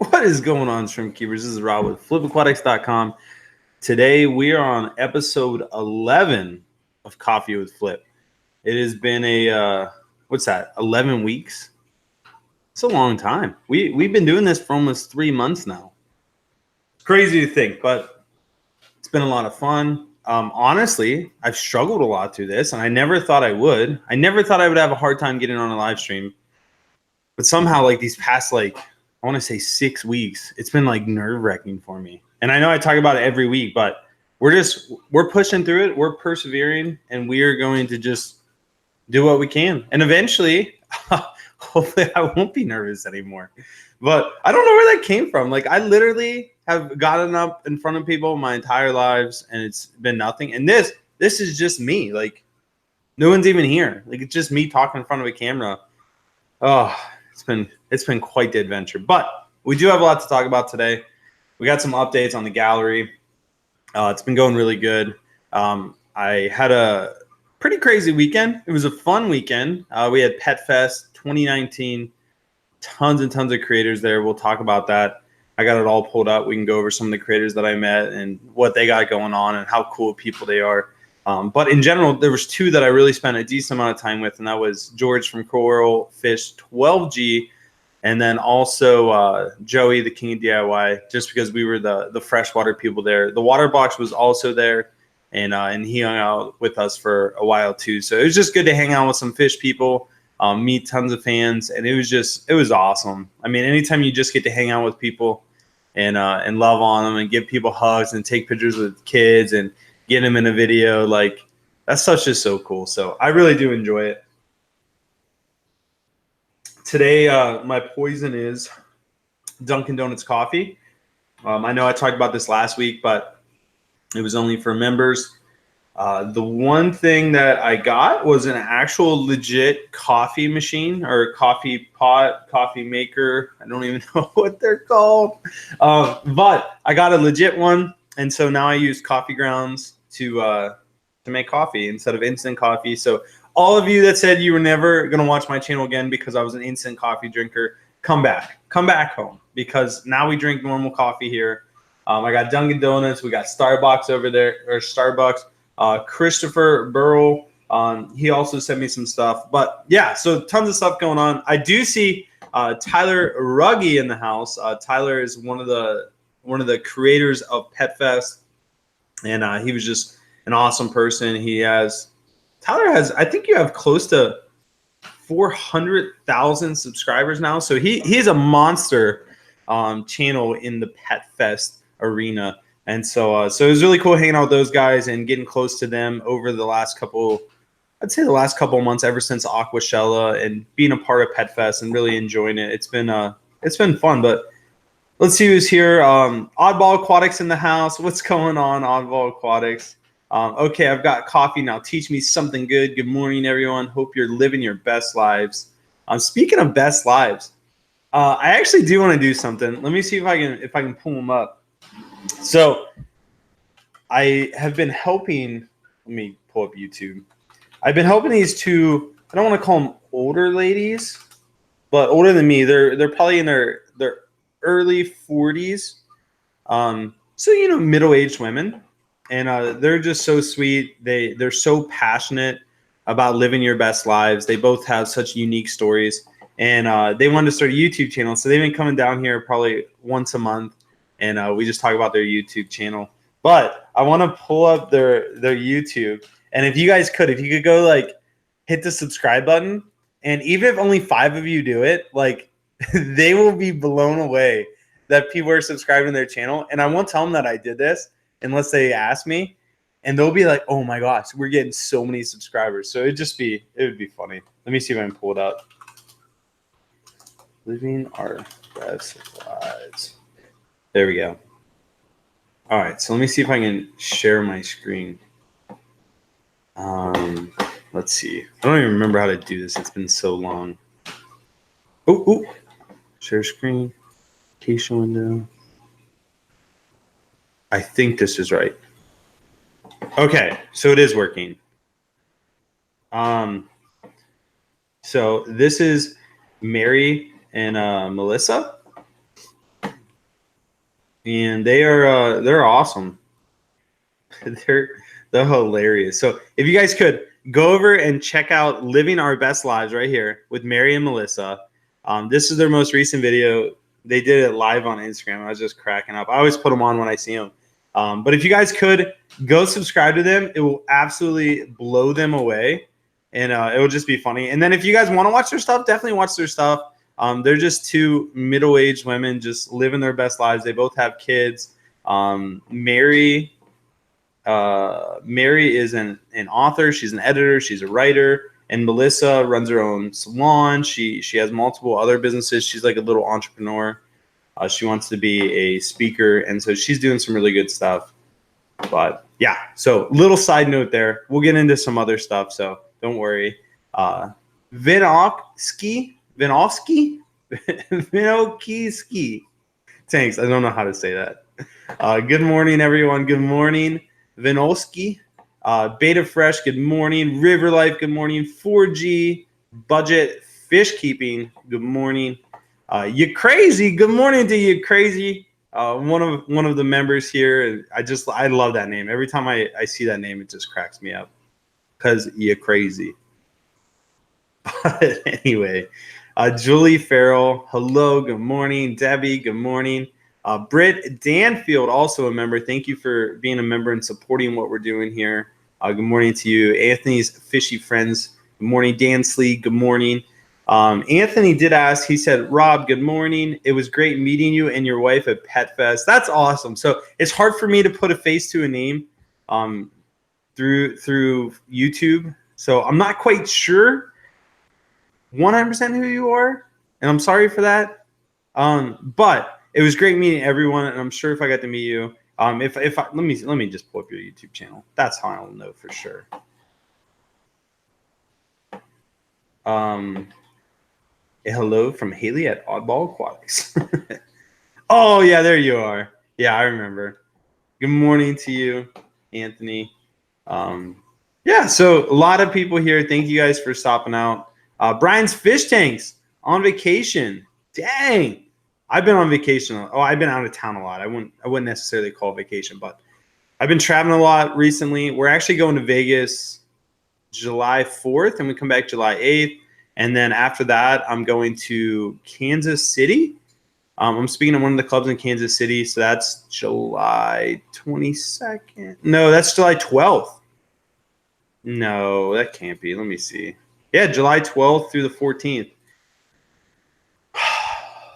What is going on, shrimp keepers? This is Rob with flipaquatics.com. Today we are on episode 11 of Coffee with Flip. It has been a 11 weeks? It's a long time. We've been doing this for almost 3 months now. It's crazy to think, but it's been a lot of fun. Honestly, I've struggled a lot through this, and I never thought I would. I never thought I would have a hard time getting on a live stream. But somehow, like these past, I want to say 6 weeks, it's been like nerve-wracking for me. And I know I talk about it every week, but we're pushing through it. We're persevering, and we are going to just do what we can. And eventually, hopefully I won't be nervous anymore. But I don't know where that came from. Like, I literally have gotten up in front of people my entire lives, and it's been nothing. And this is just me. Like, no one's even here. Like, it's just me talking in front of a camera. Oh, it's been quite the adventure. But we do have a lot to talk about today. We got some updates on the gallery. It's been going really good. I had a pretty crazy weekend. It was a fun weekend. We had PetFest 2019. Tons and tons of creators there. We'll talk about that. I got it all pulled up. We can go over some of the creators that I met and what they got going on and how cool people they are. But in general, there was two that I really spent a decent amount of time with, and that was George from CoralFish12g, and then also Joey, the King of DIY, just because we were the freshwater people there. The water box was also there, and he hung out with us for a while too. So it was just good to hang out with some fish people, meet tons of fans, and it was awesome. I mean, anytime you just get to hang out with people and love on them and give people hugs and take pictures with kids and get them in a video, like that stuff's just so cool. So I really do enjoy it. Today, my poison is Dunkin' Donuts coffee. I know I talked about this last week, but it was only for members. The one thing that I got was an actual legit coffee machine or coffee pot, coffee maker. I don't even know what they're called. But I got a legit one. And so now I use coffee grounds to make coffee instead of instant coffee. So all of you that said you were never going to watch my channel again because I was an instant coffee drinker, come back home, because now we drink normal coffee here. I got Dunkin' Donuts. We got Starbucks over there, or Starbucks. Christopher Burrell, he also sent me some stuff. But yeah, so tons of stuff going on. I do see Tyler Ruggie in the house. Tyler is one of the creators of PetFest, and he was just an awesome person. Tyler has, I think you have close to 400,000 subscribers now. So he is a monster channel in the PetFest arena. And so it was really cool hanging out with those guys and getting close to them over the last couple of months, ever since Aquashella, and being a part of PetFest and really enjoying it. It's been fun. But let's see who's here. Oddball Aquatics in the house. What's going on, Oddball Aquatics? Okay, I've got coffee now. Teach me something good. Good morning, everyone. Hope you're living your best lives. Speaking of best lives, I actually do want to do something. Let me see if I can pull them up. So I have been helping. Let me pull up YouTube. I've been helping these two. I don't want to call them older ladies, but older than me. They're probably in their early 40s. So middle-aged women. And they're just so sweet. They're so passionate about living your best lives. They both have such unique stories. And they wanted to start a YouTube channel. So they've been coming down here probably once a month. And we just talk about their YouTube channel. But I want to pull up their YouTube. And if you could go hit the subscribe button. And even if only 5 of you do it, they will be blown away that people are subscribing to their channel. And I won't tell them that I did this unless they ask me, and they'll be like, "Oh my gosh, we're getting so many subscribers." So it would be funny. Let me see if I can pull it up. Living our best lives. There we go. All right, so let me see if I can share my screen. Let's see. I don't even remember how to do this. It's been so long. Oh, share screen, location window. I think this is right. Okay, so it is working. So this is Mary and Melissa. and they're awesome. they're they're hilarious. So if you guys could go over and check out Living Our Best Lives right here with Mary and Melissa. This is their most recent video. They did it live on Instagram. I was just cracking up. I always put them on when I see them. But if you guys could go subscribe to them, it will absolutely blow them away, and it will just be funny. And then if you guys want to watch their stuff, definitely watch their stuff. They're just two middle-aged women just living their best lives. They both have kids. Mary is an author. She's an editor. She's a writer. And Melissa runs her own salon. She has multiple other businesses. She's like a little entrepreneur. She wants to be a speaker, and so she's doing some really good stuff. But yeah, so little side note there. We'll get into some other stuff, so don't worry. Vinovsky. Thanks. I don't know how to say that. Good morning, everyone. Good morning. Vinovsky. Beta Fresh, good morning. River Life, good morning. 4G. Budget Fish Keeping, good morning. You Crazy, good morning to You Crazy. One of the members here. I love that name. Every time I see that name, it just cracks me up because You Crazy. But anyway, Julie Farrell, hello, good morning. Debbie, good morning. Britt Danfield, also a member. Thank you for being a member and supporting what we're doing here. Good morning to you. Anthony's Fishy Friends, good morning. Dan Slee, good morning. Anthony did ask, he said, Rob, good morning. It was great meeting you and your wife at PetFest. That's awesome. So it's hard for me to put a face to a name through YouTube. So I'm not quite sure 100% who you are, and I'm sorry for that. But it was great meeting everyone, and I'm sure if I got to meet you, let me just pull up your YouTube channel. That's how I'll know for sure. Hello from Haley at Oddball Aquatics. Oh yeah, there you are. Yeah, I remember. Good morning to you, Anthony. Yeah, so a lot of people here. Thank you guys for stopping out. Brian's Fish Tanks on vacation. Dang. I've been on vacation. Oh, I've been out of town a lot. I wouldn't necessarily call vacation, but I've been traveling a lot recently. We're actually going to Vegas July 4th, and we come back July 8th. And then after that, I'm going to Kansas City. I'm speaking at one of the clubs in Kansas City, so that's July 22nd. No, that's July 12th. No, that can't be. Let me see. Yeah, July 12th through the 14th.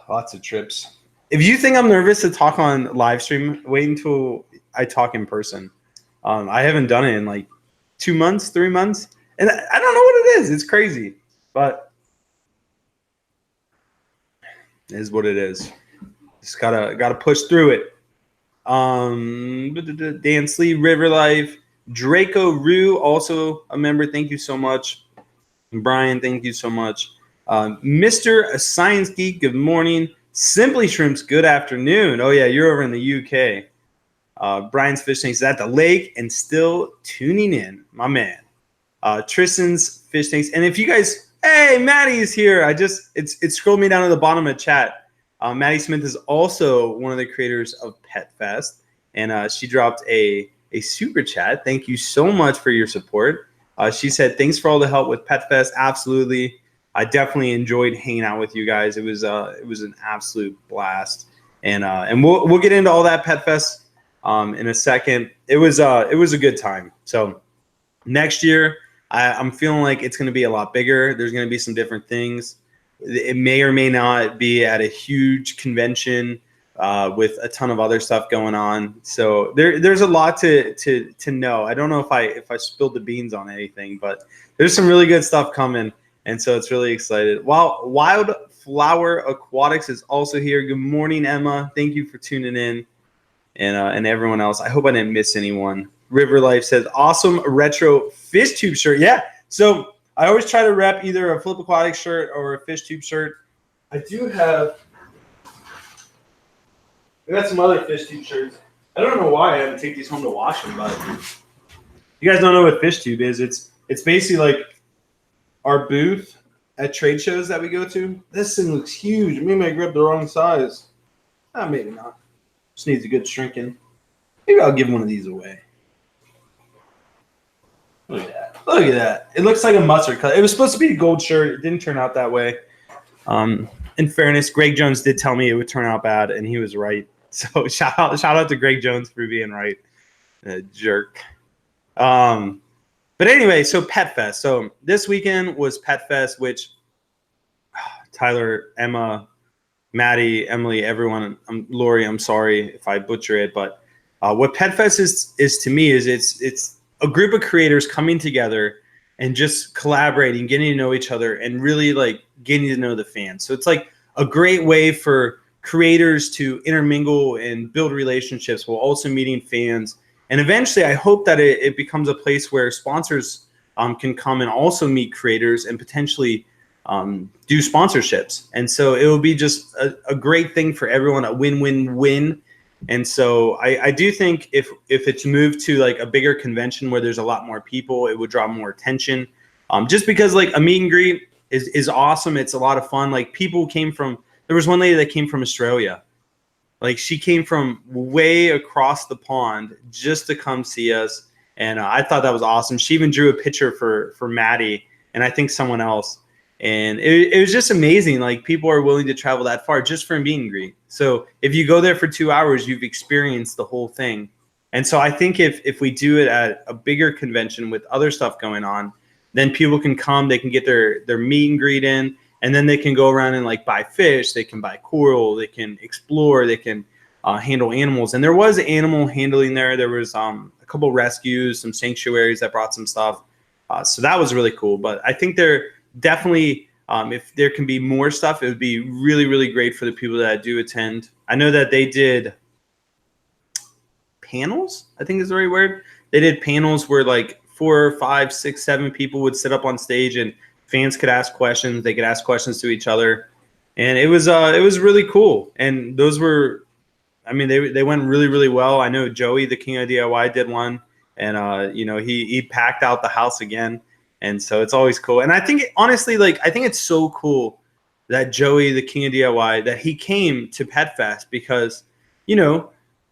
Lots of trips. If you think I'm nervous to talk on live stream, wait until I talk in person. I haven't done it in like 2 months, 3 months, and I don't know what it is. It's crazy, but it is what it is. Just gotta push through it. Dan Slee, River Life, Draco Rue, also a member. Thank you so much. And Brian, thank you so much. Mr. Science Geek, good morning. Simply Shrimps, good afternoon. Oh, yeah, you're over in the UK. Brian's Fish Tanks is at the lake and still tuning in, my man. Tristan's Fish Tanks. And if you guys, hey, Maddie is here. It scrolled me down to the bottom of the chat. Maddie Smith is also one of the creators of PetFest, and she dropped a super chat. Thank you so much for your support. She said, thanks for all the help with PetFest. Absolutely. I definitely enjoyed hanging out with you guys. It was an absolute blast, and we'll get into all that PetFest in a second. It was a good time. So next year, I'm feeling like it's going to be a lot bigger. There's going to be some different things. It may or may not be at a huge convention with a ton of other stuff going on. So there's a lot to know. I don't know if I spilled the beans on anything, but there's some really good stuff coming. And so it's really excited. Wildflower Aquatics is also here. Good morning, Emma. Thank you for tuning in, and everyone else. I hope I didn't miss anyone. River Life says, awesome retro fish tube shirt. Yeah. So I always try to rep either a Flip Aquatics shirt or a fish tube shirt. I got some other fish tube shirts. I don't know why I haven't taken these home to wash them, but you guys don't know what fish tube is. It's basically like our booth at trade shows that we go to. This thing looks huge. Maybe I grabbed the wrong size. Maybe not. Just needs a good shrinking. Maybe I'll give one of these away. Look at that. Look at that. It looks like a mustard color. It was supposed to be a gold shirt. It didn't turn out that way. In fairness, Greg Jones did tell me it would turn out bad, and he was right. So shout out to Greg Jones for being right. Jerk. But anyway, so PetFest. So this weekend was PetFest, which Tyler, Emma, Maddie, Emily, everyone, Lori, I'm sorry if I butcher it, but what PetFest is to me is it's a group of creators coming together and just collaborating, getting to know each other, and really like getting to know the fans. So it's like a great way for creators to intermingle and build relationships while also meeting fans. And eventually, I hope that it becomes a place where sponsors can come and also meet creators and potentially do sponsorships. And so it will be just a great thing for everyone, a win-win-win. And so I do think if it's moved to like a bigger convention where there's a lot more people, it would draw more attention. Just because like a meet and greet is awesome. It's a lot of fun. Like people there was one lady that came from Australia. Like she came from way across the pond just to come see us. And I thought that was awesome. She even drew a picture for Maddie and I think someone else. And it was just amazing. Like people are willing to travel that far just for a meet and greet. So if you go there for 2 hours, you've experienced the whole thing. And so I think if we do it at a bigger convention with other stuff going on, then people can come, they can get their meet and greet in, and then they can go around and like buy fish, they can buy coral, they can explore, they can handle animals. And there was animal handling there. There was a couple rescues, some sanctuaries that brought some stuff. So that was really cool. But I think they're definitely, if there can be more stuff, it would be really, really great for the people that do attend. I know that they did panels, I think is the right word. They did panels where like 4, 5, 6, 7 people would sit up on stage and fans could ask questions. They could ask questions to each other. And it was really cool. And those were, I mean, they went really, really well. I know Joey, the King of DIY, did one. And, he packed out the house again. And so it's always cool. And I think, honestly, I think it's so cool that Joey, the King of DIY, that he came to PetFest because,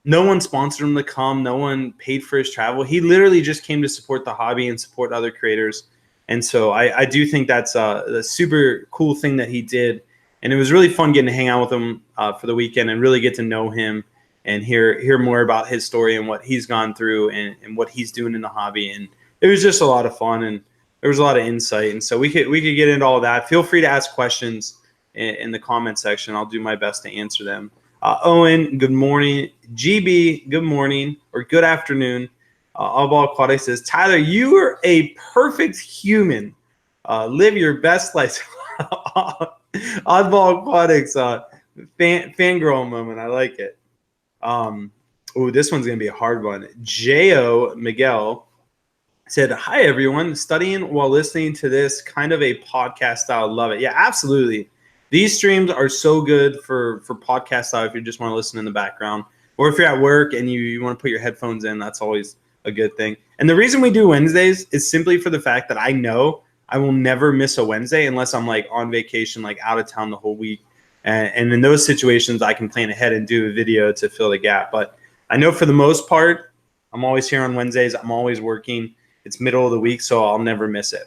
no one sponsored him to come. No one paid for his travel. He literally just came to support the hobby and support other creators. And so I do think that's a super cool thing that he did. And it was really fun getting to hang out with him for the weekend and really get to know him and hear more about his story and what he's gone through and what he's doing in the hobby. And it was just a lot of fun. And there was a lot of insight, and so we could get into all of that. Feel free to ask questions in the comment section. I'll do my best to answer them. Owen, good morning. GB, good morning or good afternoon. Oddball Aquatics says, Tyler, you are a perfect human. Live your best life. Oddball Aquatics, fangirl moment. I like it. This one's gonna be a hard one. J.O. Miguel said, hi, everyone. Studying while listening to this kind of a podcast style. Love it. Yeah, absolutely. These streams are so good for podcast style if you just want to listen in the background. Or if you're at work and you want to put your headphones in, that's always a good thing. And the reason we do Wednesdays is simply for the fact that I know I will never miss a Wednesday unless I'm like on vacation, like out of town the whole week. And in those situations, I can plan ahead and do a video to fill the gap. But I know for the most part, I'm always here on Wednesdays. I'm always working. It's middle of the week, so I'll never miss it.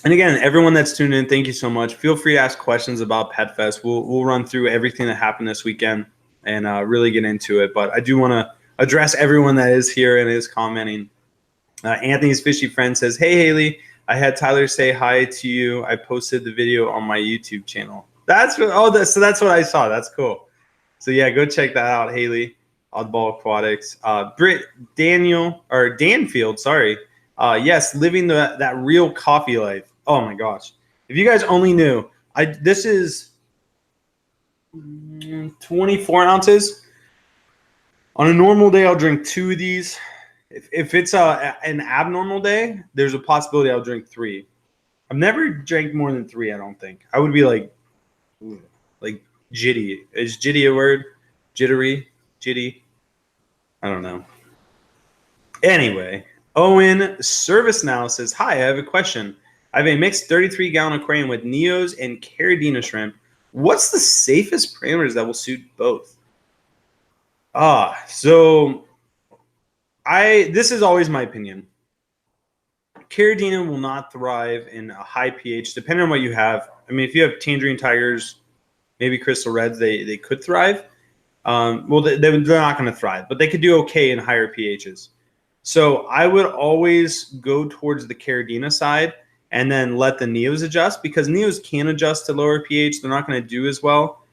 And again, everyone that's tuned in, thank you so much. Feel free to ask questions about PetFest. We'll run through everything that happened this weekend and really get into it. But I do want to address everyone that is here and is commenting. Anthony's fishy friend says, hey, Haley, I had Tyler say hi to you. I posted the video on my YouTube channel. So that's what I saw. That's cool. So yeah, go check that out, Haley. Oddball Aquatics. Danfield, sorry. Yes, living that real coffee life. Oh my gosh. If you guys only knew, this is 24 ounces. On a normal day, I'll drink 2 of these. If it's an abnormal day, there's a possibility I'll drink 3. I've never drank more than 3, I don't think. I would be like jitty. Is jitty a word? Jittery? Jitty? I don't know. Anyway, Owen Service Now says, hi, I have a question. I have a mixed 33-gallon aquarium with Neos and Caridina shrimp. What's the safest parameters that will suit both? So this is always my opinion. Caridina will not thrive in a high pH, depending on what you have. I mean, if you have tangerine tigers, maybe crystal reds, they could thrive. Well, they're not going to thrive, but they could do okay in higher pHs. So I would always go towards the Caridina side and then let the Neos adjust, because Neos can adjust to lower pH. They're not going to do as well.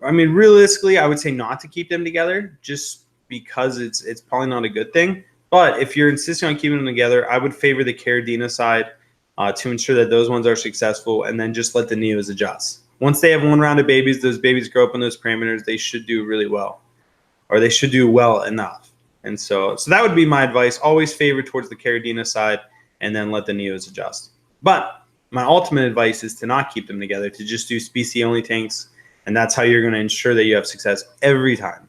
I mean, realistically, I would say not to keep them together, just because it's probably not a good thing. But if you're insisting on keeping them together, I would favor the Caridina side to ensure that those ones are successful, and then just let the Neos adjust. Once they have one round of babies, those babies grow up in those parameters, they should do really well, or they should do well enough. And so that would be my advice. Always favor towards the Caridina side, and then let the Neos adjust. But my ultimate advice is to not keep them together, to just do species-only tanks, and that's how you're going to ensure that you have success every time.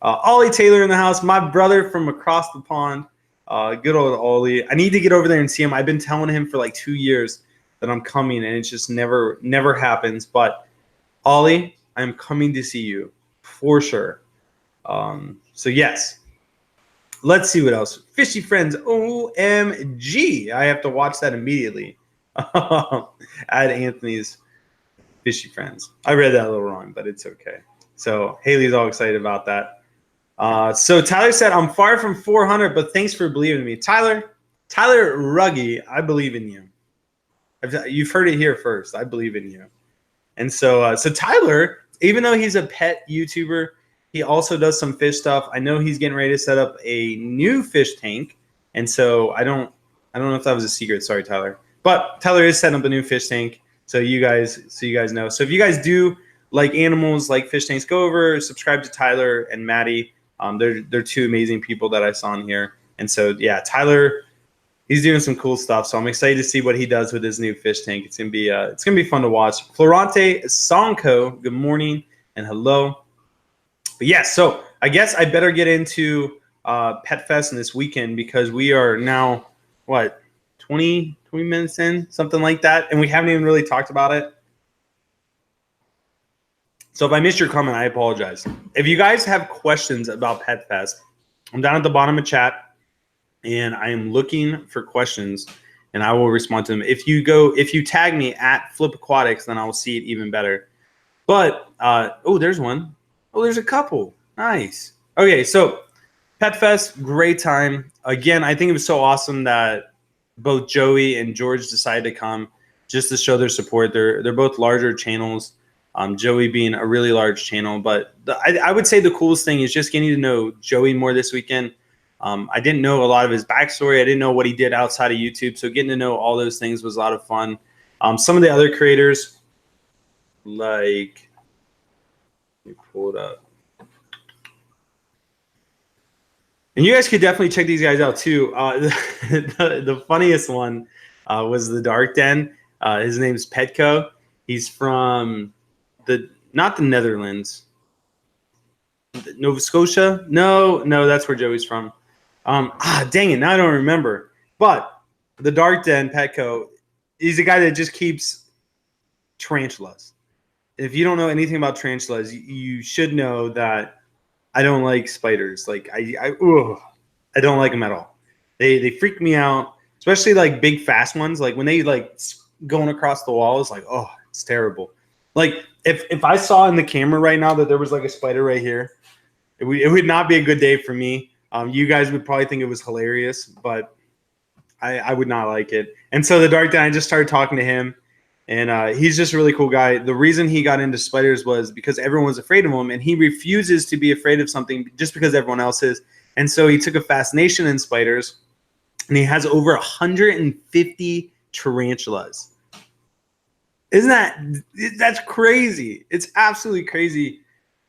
Ollie Taylor in the house, my brother from across the pond. Good old Ollie. I need to get over there and see him. I've been telling him for like 2 years that I'm coming, and it just never happens. But Ollie, I'm coming to see you for sure. So yes. Let's see what else. Fishy Friends, OMG. I have to watch that immediately. Add Anthony's Fishy Friends. I read that a little wrong, but it's okay. So Haley's all excited about that. So Tyler said, I'm far from 400, but thanks for believing in me. Tyler Ruggie, I believe in you. You've heard it here first. I believe in you. And so Tyler, even though he's a pet YouTuber, he also does some fish stuff. I know he's getting ready to set up a new fish tank. And so I don't know if that was a secret. Sorry, Tyler. But Tyler is setting up a new fish tank. So you guys know. So if you guys do like animals, like fish tanks, go over, subscribe to Tyler and Maddie. They're two amazing people that I saw in here. And so yeah, Tyler, he's doing some cool stuff. So I'm excited to see what he does with his new fish tank. It's gonna be fun to watch. Florante Sonko, good morning and hello. But yes, so I guess I better get into PetFest this weekend, because we are now, 20 minutes in, something like that, and we haven't even really talked about it. So if I missed your comment, I apologize. If you guys have questions about PetFest, I'm down at the bottom of chat, and I am looking for questions, and I will respond to them. If you tag me at Flip Aquatics, then I will see it even better. But there's one. Oh, there's a couple. Nice. Okay, so PetFest, great time. Again, I think it was so awesome that both Joey and George decided to come just to show their support. They're both larger channels. Joey being a really large channel, but I would say the coolest thing is just getting to know Joey more this weekend. I didn't know a lot of his backstory. I didn't know what he did outside of YouTube. So getting to know all those things was a lot of fun. Some of the other creators, like, let me pull it up. And you guys could definitely check these guys out too. The funniest one was the Dark Den. His name's Petco. He's from not the Netherlands. Nova Scotia? No, that's where Joey's from. Dang it, now I don't remember. But the Dark Den, Petco, he's a guy that just keeps tarantulas. If you don't know anything about tarantulas, you should know that I don't like spiders. Like I don't like them at all. They freak me out, especially like big fast ones. Like when they like going across the walls, like, oh, it's terrible. Like if I saw in the camera right now that there was like a spider right here, it would not be a good day for me. You guys would probably think it was hilarious, but I would not like it. And so the Dark Den, I just started talking to him. And he's just a really cool guy. The reason he got into spiders was because everyone was afraid of him, and he refuses to be afraid of something just because everyone else is. And so he took a fascination in spiders, and he has over 150 tarantulas. That's crazy. It's absolutely crazy.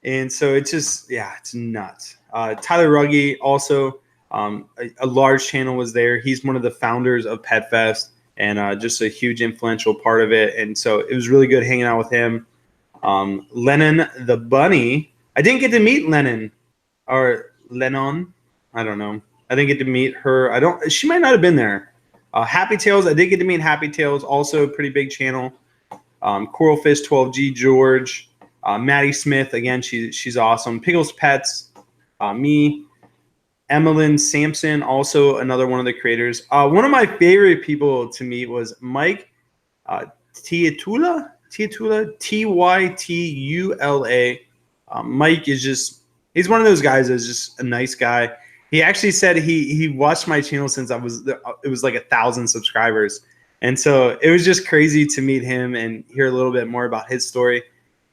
And so it's just, yeah, it's nuts. Tyler Ruggie also, a large channel was there. He's one of the founders of PetFest. And just a huge influential part of it. And so it was really good hanging out with him. Lennon the Bunny. I didn't get to meet Lennon or Lennon. I don't know. I didn't get to meet her. She might not have been there. Happy Tales. I did get to meet Happy Tales. Also a pretty big channel. CoralFish12g, George, Maddie Smith, again, she's awesome. Pickles Pets, me, Emmeline Sampson, also another one of the creators. One of my favorite people to meet was Mike Tytula, Tytula. Mike is he's one of those guys that's just a nice guy. He actually said he watched my channel since it was like 1,000 subscribers. And so it was just crazy to meet him and hear a little bit more about his story.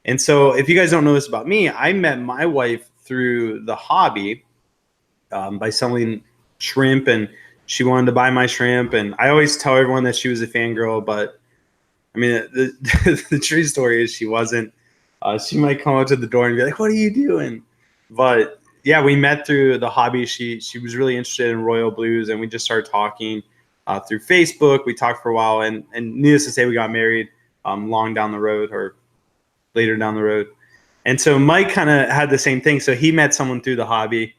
And so if you guys don't know this about me, I met my wife through the hobby by selling shrimp, and she wanted to buy my shrimp. And I always tell everyone that she was a fangirl, but I mean, the true story is she wasn't. She might come up to the door and be like, "What are you doing?" But yeah, we met through the hobby. She was really interested in royal blues, and we just started talking through Facebook. We talked for a while, and needless to say, we got married long down the road, or later down the road. And so Mike kind of had the same thing. So he met someone through the hobby,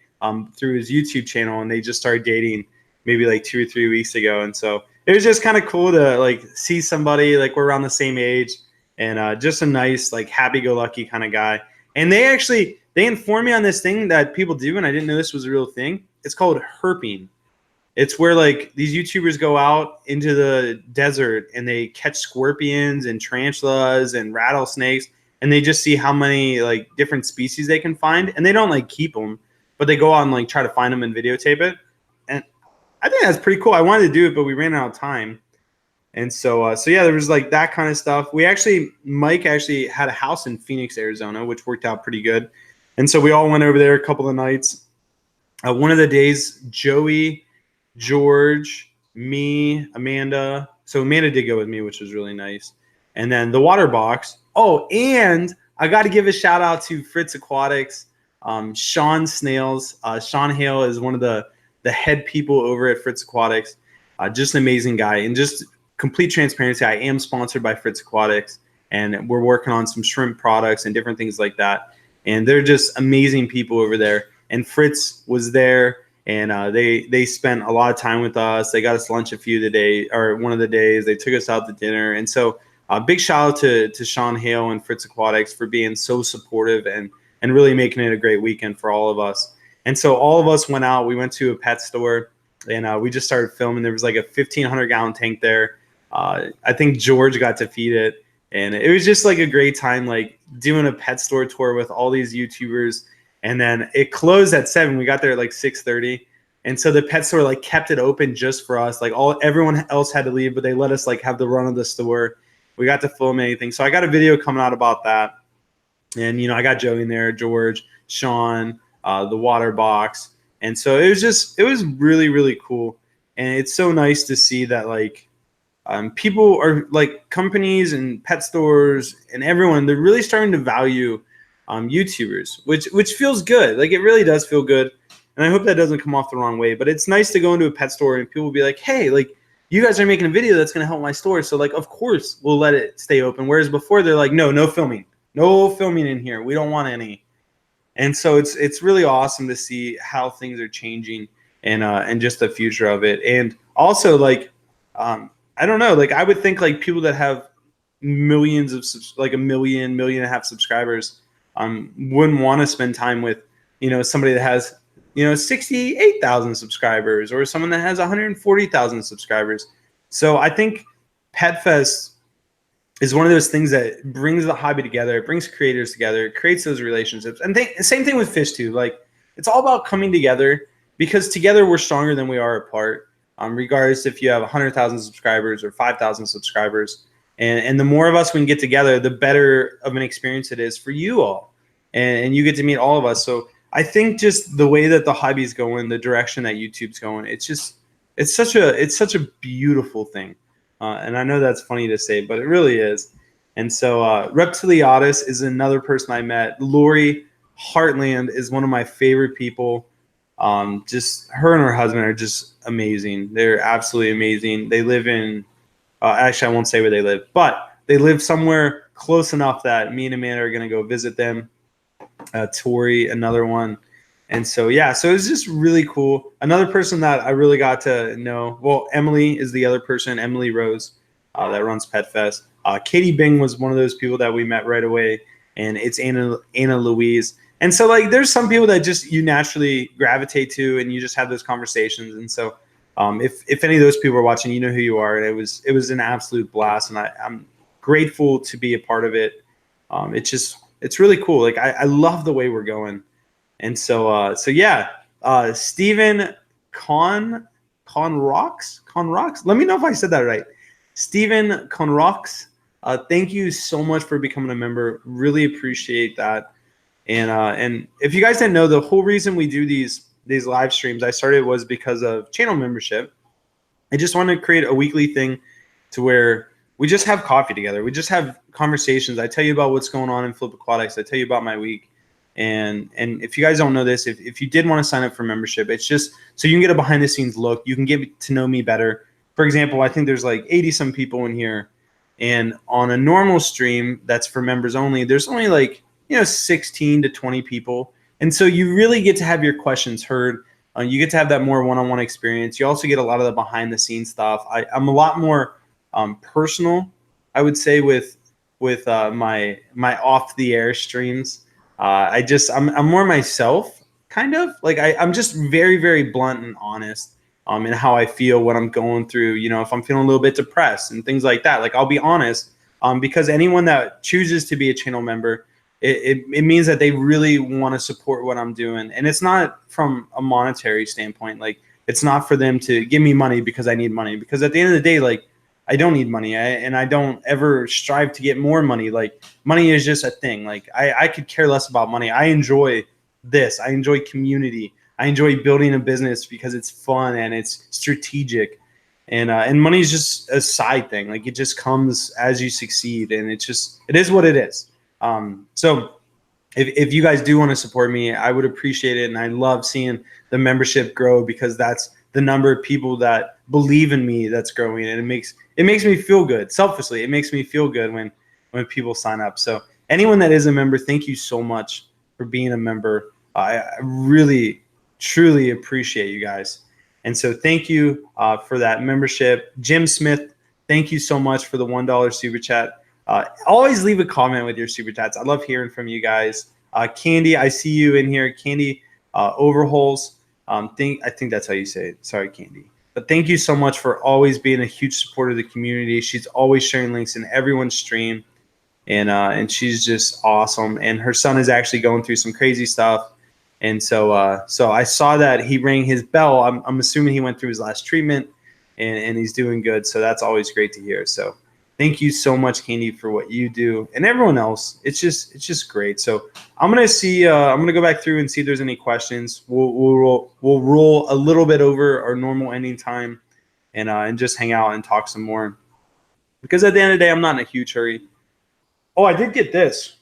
through his YouTube channel, and they just started dating maybe like 2 or 3 weeks ago. And so it was just kind of cool to like see somebody like we're around the same age, and just a nice, like, happy-go-lucky kind of guy. And they informed me on this thing that people do, and I didn't know this was a real thing. It's called herping. It's where like these YouTubers go out into the desert and they catch scorpions and tarantulas and rattlesnakes, and they just see how many like different species they can find, and they don't like keep them, but they go out and like try to find them and videotape it. And I think that's pretty cool. I wanted to do it, but we ran out of time. And so yeah, there was like that kind of stuff. Mike actually had a house in Phoenix, Arizona, which worked out pretty good. And so we all went over there a couple of nights. One of the days, Joey, George, me, Amanda. So Amanda did go with me, which was really nice. And then the water box. Oh, and I got to give a shout out to Fritz Aquatics, Sean Snails. Sean Hale is one of the head people over at Fritz Aquatics. Just an amazing guy. And just complete transparency, I am sponsored by Fritz Aquatics, and we're working on some shrimp products and different things like that. And they're just amazing people over there. And Fritz was there, and they spent a lot of time with us. They got us lunch one of the days. They took us out to dinner. And so big shout out to Sean Hale and Fritz Aquatics for being so supportive and really making it a great weekend for all of us. And so all of us went out. We went to a pet store, and we just started filming. There was like a 1,500-gallon tank there. I think George got to feed it, and it was just like a great time, like doing a pet store tour with all these YouTubers. And then it closed at 7. We got there at like 6:30, and so the pet store like kept it open just for us. Like everyone else had to leave, but they let us like have the run of the store. We got to film anything. So I got a video coming out about that, and I got Joey in there, George, Sean, the water box, and so it was really, really cool. And it's so nice to see that like. People are like companies and pet stores and everyone, they're really starting to value YouTubers, which feels good. Like it really does feel good. And I hope that doesn't come off the wrong way, but it's nice to go into a pet store and people will be like, hey, like you guys are making a video that's going to help my store. So like, of course we'll let it stay open. Whereas before they're like, no filming in here. We don't want any. And so it's really awesome to see how things are changing and just the future of it. And also like, I don't know. Like I would think like people that have millions of like 1.5 million subscribers wouldn't want to spend time with somebody that has 68,000 subscribers or someone that has 140,000 subscribers. So I think PetFest is one of those things that brings the hobby together. It brings creators together. It creates those relationships. And same thing with fish too. Like it's all about coming together, because together we're stronger than we are apart. Regardless if you have 100,000 subscribers or 5,000 subscribers. And the more of us we can get together, the better of an experience it is for you all. And you get to meet all of us. So I think just the way that the hobby is going, the direction that YouTube's going, it's such a beautiful thing. And I know that's funny to say, but it really is. And so Reptiliatus is another person I met. Lori Heartland is one of my favorite people. Just her and her husband are just amazing. They're absolutely amazing. They live in, actually I won't say where they live, but they live somewhere close enough that me and Amanda are going to go visit them. Tori, another one. And so, yeah, so it's just really cool. Another person that I really got to know, well, Emily is the other person, Emily Rose, that runs PetFest. Katie Bing was one of those people that we met right away, and it's Anna Louise. And so like there's some people that just you naturally gravitate to, and you just have those conversations. And so if any of those people are watching, you know who you are. And it was an absolute blast, and I'm grateful to be a part of it. It's really cool. Like I love the way we're going. And so yeah, Stephen Conrocks. Let me know if I said that right. Stephen Conrocks. Thank you so much for becoming a member. Really appreciate that. And if you guys didn't know, the whole reason we do these live streams I started was because of channel membership. I just wanted to create a weekly thing to where we just have coffee together. We just have conversations. I tell you about what's going on in Flip Aquatics. I tell you about my week. And if you guys don't know this, if you did want to sign up for membership, it's just so you can get a behind the scenes look. You can get to know me better. For example, I think there's like 80 some people in here. And on a normal stream that's for members only, there's only like 16 to 20 people. And so you really get to have your questions heard. You get to have that more one-on-one experience. You also get a lot of the behind-the-scenes stuff. I'm a lot more personal, I would say, with my off-the-air streams. I'm more myself, kind of. Like I'm just very, very blunt and honest in how I feel, what I'm going through. If I'm feeling a little bit depressed and things like that. Like I'll be honest, because anyone that chooses to be a channel member, it means that they really want to support what I'm doing. And it's not from a monetary standpoint. Like it's not for them to give me money because I need money. Because at the end of the day, like I don't need money, and I don't ever strive to get more money. Like money is just a thing. Like I could care less about money. I enjoy this. I enjoy community. I enjoy building a business because it's fun and it's strategic. And money is just a side thing. Like it just comes as you succeed, and it is what it is. So if you guys do want to support me, I would appreciate it. And I love seeing the membership grow because that's the number of people that believe in me that's growing. And it makes me feel good. Selfishly, it makes me feel good when people sign up. So anyone that is a member, thank you so much for being a member. I really, truly appreciate you guys. And so thank you for that membership. Jim Smith, thank you so much for the $1 super chat. Always leave a comment with your super chats. I love hearing from you guys. Candy, I see you in here. Candy Overholes. I think that's how you say it. Sorry, Candy. But thank you so much for always being a huge supporter of the community. She's always sharing links in everyone's stream, and she's just awesome. And her son is actually going through some crazy stuff. And so I saw that he rang his bell. I'm assuming he went through his last treatment, and he's doing good. So that's always great to hear. So thank you so much, Candy, for what you do, and everyone else. It's just great. So I'm gonna go back through and see if there's any questions. We'll roll a little bit over our normal ending time, and just hang out and talk some more. Because at the end of the day, I'm not in a huge hurry. Oh, I did get this.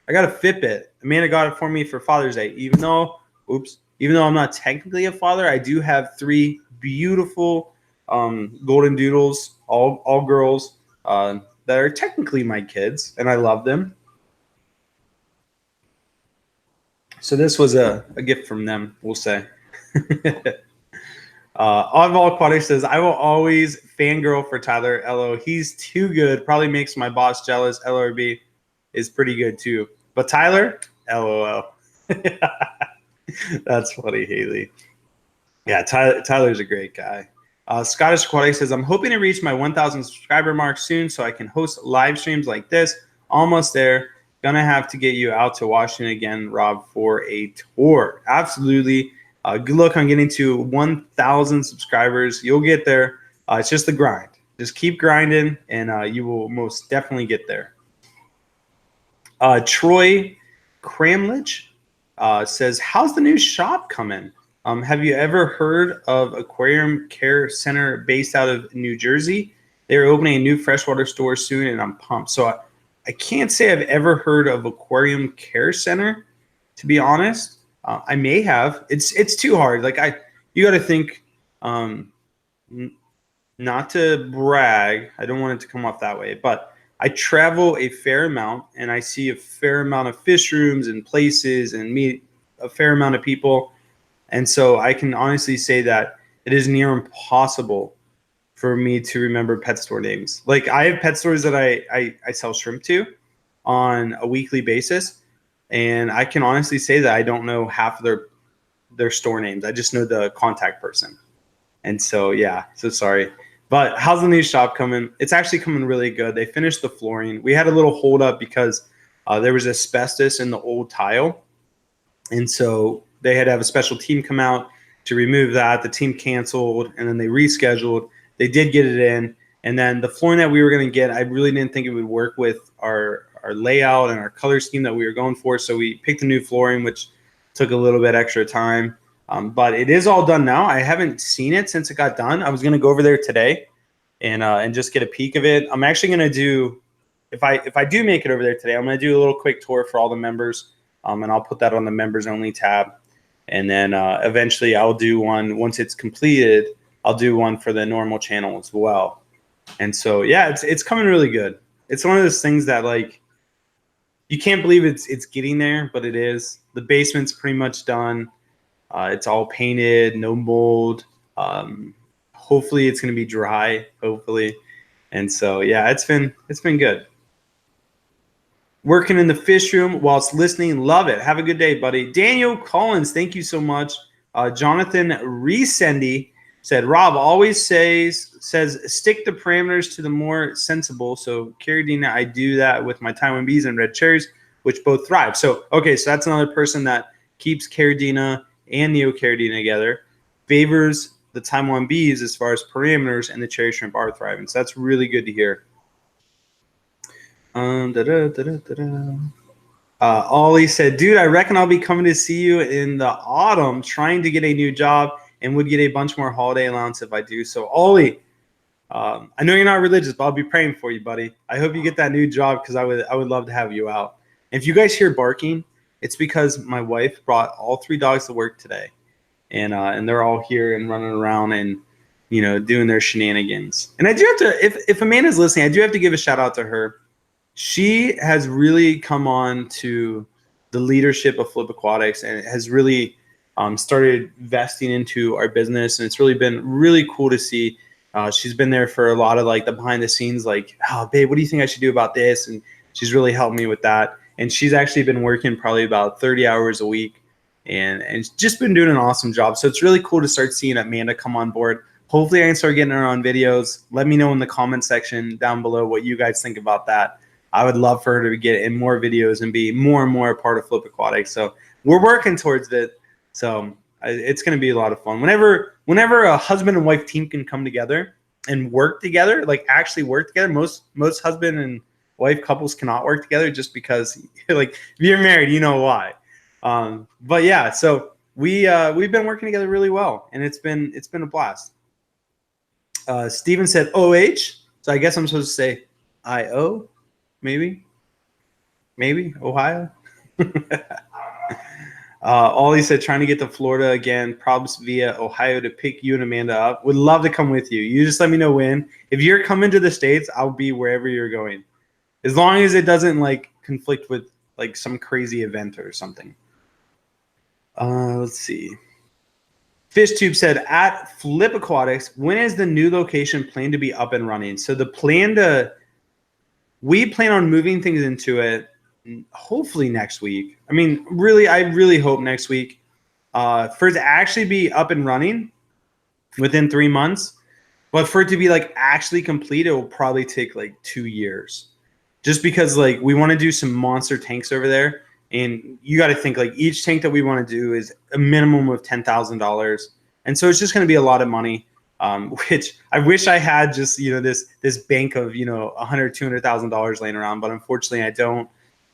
I got a Fitbit. Amanda got it for me for Father's Day. Even though I'm not technically a father, I do have 3 beautiful golden doodles, all girls. That are technically my kids, and I love them. So this was a gift from them, we'll say. Oddball Aquatics says, I will always fangirl for Tyler. LO, he's too good. Probably makes my boss jealous. LRB is pretty good too. But Tyler, LOL. That's funny, Haley. Yeah, Tyler's a great guy. Scottish Aquatics says, I'm hoping to reach my 1,000 subscriber mark soon so I can host live streams like this. Almost there. Gonna have to get you out to Washington again, Rob, for a tour. Absolutely. Good luck on getting to 1,000 subscribers. You'll get there. It's just the grind. Just keep grinding, and you will most definitely get there. Troy Cramlich says, how's the new shop coming? Have you ever heard of Aquarium Care Center based out of New Jersey? They're opening a new freshwater store soon, and I'm pumped. So I can't say I've ever heard of Aquarium Care Center, to be honest. I may have. It's too hard. Like you got to think. Not to brag, I don't want it to come off that way, but I travel a fair amount, and I see a fair amount of fish rooms and places, and meet a fair amount of people. And so I can honestly say that it is near impossible for me to remember pet store names. Like I have pet stores that I sell shrimp to on a weekly basis, and I can honestly say that I don't know half of their store names. I just know the contact person. And so yeah, so sorry. But how's the new shop coming? It's actually coming really good. They finished the flooring. We had a little hold up because there was asbestos in the old tile. And so they had to have a special team come out to remove that. The team canceled, and then they rescheduled. They did get it in. And then the flooring that we were going to get, I really didn't think it would work with our layout and our color scheme that we were going for. So we picked the new flooring, which took a little bit extra time. But it is all done now. I haven't seen it since it got done. I was going to go over there today and just get a peek of it. I'm actually going to do, if I do make it over there today, I'm going to do a little quick tour for all the members, and I'll put that on the members only tab. And then eventually I'll do one, once it's completed, I'll do one for the normal channel as well. And so, yeah, it's coming really good. It's one of those things that, like, you can't believe it's getting there, but it is. The basement's pretty much done. It's all painted, no mold. Hopefully it's going to be dry, hopefully. And so, yeah, it's been good. Working in the fish room whilst listening. Love it. Have a good day, buddy. Daniel Collins, thank you so much. Jonathan Resendy said, Rob always says stick the parameters to the more sensible. So Caridina, I do that with my Taiwan bees and red cherries, which both thrive. So, okay, so that's another person that keeps Caridina and Neocaridina together, favors the Taiwan bees as far as parameters, and the cherry shrimp are thriving. So that's really good to hear. Ollie said, dude, I reckon I'll be coming to see you in the autumn, trying to get a new job, and would get a bunch more holiday allowance if I do. So Ollie, I know you're not religious, but I'll be praying for you, buddy. I hope you get that new job, because I would love to have you out. And if you guys hear barking, it's because my wife brought all 3 dogs to work today, and they're all here and running around and, you know, doing their shenanigans. And I do have to, if Amanda's listening, I do have to give a shout out to her. She has really come on to the leadership of Flip Aquatics, and has really started investing into our business. And it's really been really cool to see. She's been there for a lot of, like, the behind the scenes, like, oh, babe, what do you think I should do about this? And she's really helped me with that. And she's actually been working probably about 30 hours a week, and just been doing an awesome job. So it's really cool to start seeing Amanda come on board. Hopefully I can start getting her on videos. Let me know in the comment section down below what you guys think about that. I would love for her to get in more videos and be more and more a part of Flip Aquatics. So we're working towards it. So it's going to be a lot of fun. Whenever a husband and wife team can come together and work together, like actually work together, most husband and wife couples cannot work together just because, like, if you're married, you know why. But yeah, so we've been working together really well, and it's been a blast. Steven said OH, so I guess I'm supposed to say IO. Maybe Ohio. Ollie said, trying to get to Florida again, probs via Ohio to pick you and Amanda up. Would love to come with you. You just let me know when. If you're coming to the States, I'll be wherever you're going, as long as it doesn't, like, conflict with, like, some crazy event or something. Let's see. FishTube said, at Flip Aquatics, when is the new location planned to be up and running? So we plan on moving things into it hopefully next week. I mean, really, I really hope next week for it to actually be up and running within 3 months. But for it to be, like, actually complete, it will probably take, like, 2 years. Just because, like, we want to do some monster tanks over there. And you got to think, like, each tank that we want to do is a minimum of $10,000. And so it's just going to be a lot of money. Which I wish I had just, you know, this bank of, you know, $100,000, $200,000 laying around, but unfortunately I don't.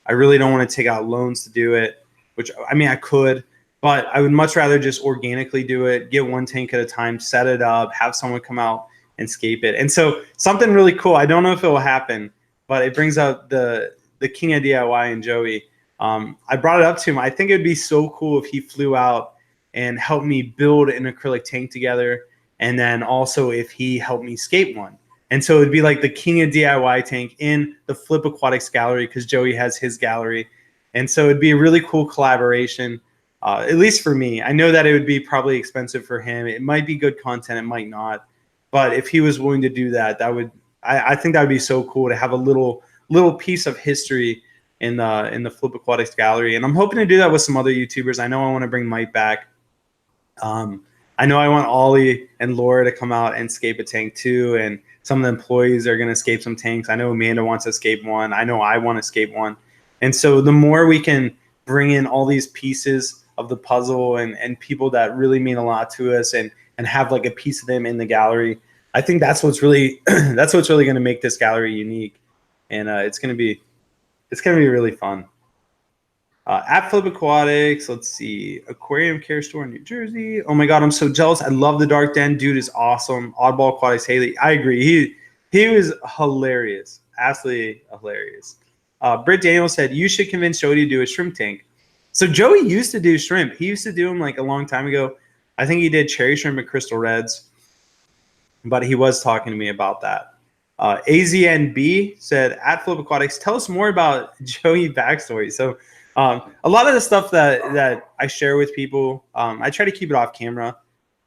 I really don't want to take out loans to do it, which, I mean, I could, but I would much rather just organically do it, get one tank at a time, set it up, have someone come out and scape it. And so something really cool, I don't know if it will happen, but it brings out the king of DIY and Joey. I brought it up to him. I think it would be so cool if he flew out and helped me build an acrylic tank together. And then also if he helped me scape one. And so it'd be like the king of DIY tank in the Flip Aquatics gallery, because Joey has his gallery. And so it'd be a really cool collaboration, at least for me. I know that it would be probably expensive for him. It might be good content. It might not. But if he was willing to do that, I think that would be so cool to have a little piece of history in the Flip Aquatics gallery. And I'm hoping to do that with some other YouTubers. I know I want to bring Mike back. I know I want Ollie and Laura to come out and scape a tank too, and some of the employees are going to scape some tanks. I know Amanda wants to scape one. I know I want to scape one. And so the more we can bring in all these pieces of the puzzle and people that really mean a lot to us and have like a piece of them in the gallery, I think that's what's really that's what's really going to make this gallery unique. And it's going to be really fun. At Flip Aquatics, let's see, Aquarium Care Store in New Jersey. Oh my God, I'm so jealous. I love the Dark Den. Dude is awesome. Oddball Aquatics, Haley. I agree. He was hilarious. Absolutely hilarious. Britt Daniels said, you should convince Joey to do a shrimp tank. So Joey used to do shrimp. He used to do them like a long time ago. I think he did cherry shrimp and crystal reds. But he was talking to me about that. AZNB said, at Flip Aquatics, tell us more about Joey backstory. So a lot of the stuff that I share with people, I try to keep it off camera,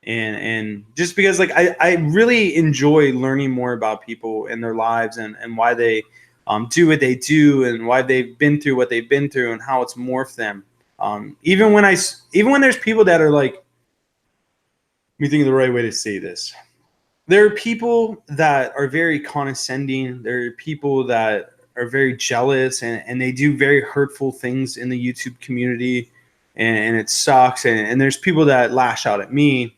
and just because like I really enjoy learning more about people and their lives and why they do what they do and why they've been through what they've been through and how it's morphed them. Even when there's people that are like, let me think of the right way to say this. There are people that are very condescending. There are people that are very jealous and they do very hurtful things in the YouTube community, and it sucks. And there's people that lash out at me.